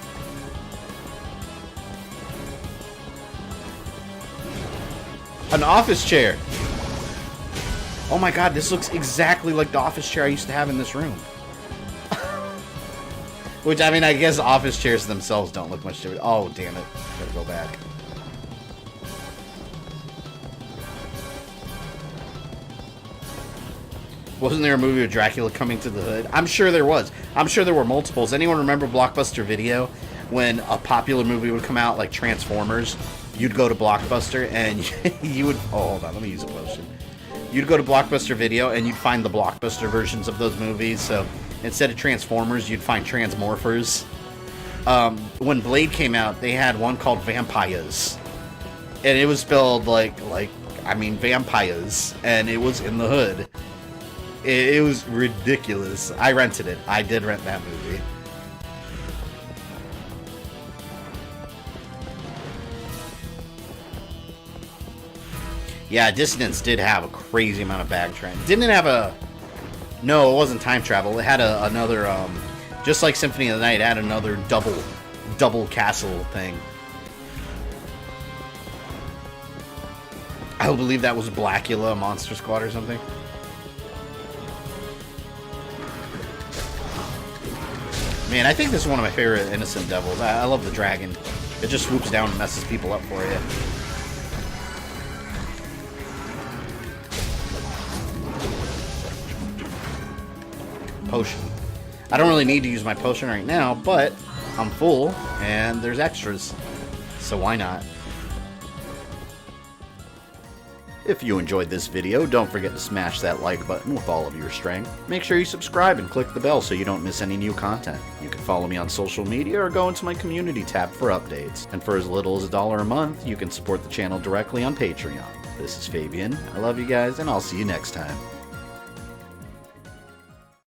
An office chair! Oh my god, this looks exactly like the office chair I used to have in this room. Which, I mean, I guess office chairs themselves don't look much different. Oh, damn it. Gotta go back. Wasn't there a movie with Dracula coming to the hood? I'm sure there was. I'm sure there were multiples. Anyone remember Blockbuster Video? When a popular movie would come out, like Transformers, you'd go to Blockbuster and you would... Oh, hold on. Let me use a potion. You'd go to Blockbuster Video and you'd find the Blockbuster versions of those movies. So instead of Transformers, you'd find Transmorphers. When Blade came out, they had one called Vampires. And it was spelled vampires. And it was in the hood. It was ridiculous. I rented it. I did rent that movie. Yeah, Dissonance did have a crazy amount of bag train. Didn't it have a... No, it wasn't time travel. It had another, just like Symphony of the Night, it had another double castle thing. I believe that was Blackula Monster Squad or something. Man, I think this is one of my favorite Innocent Devils. I love the dragon. It just swoops down and messes people up for you. Potion. I don't really need to use my potion right now, but I'm full and there's extras. So why not? If you enjoyed this video, don't forget to smash that like button with all of your strength. Make sure you subscribe and click the bell so you don't miss any new content. You can follow me on social media or go into my community tab for updates. And for as little as $1 a month, you can support the channel directly on Patreon. This is Fabian. I love you guys, and I'll see you next time.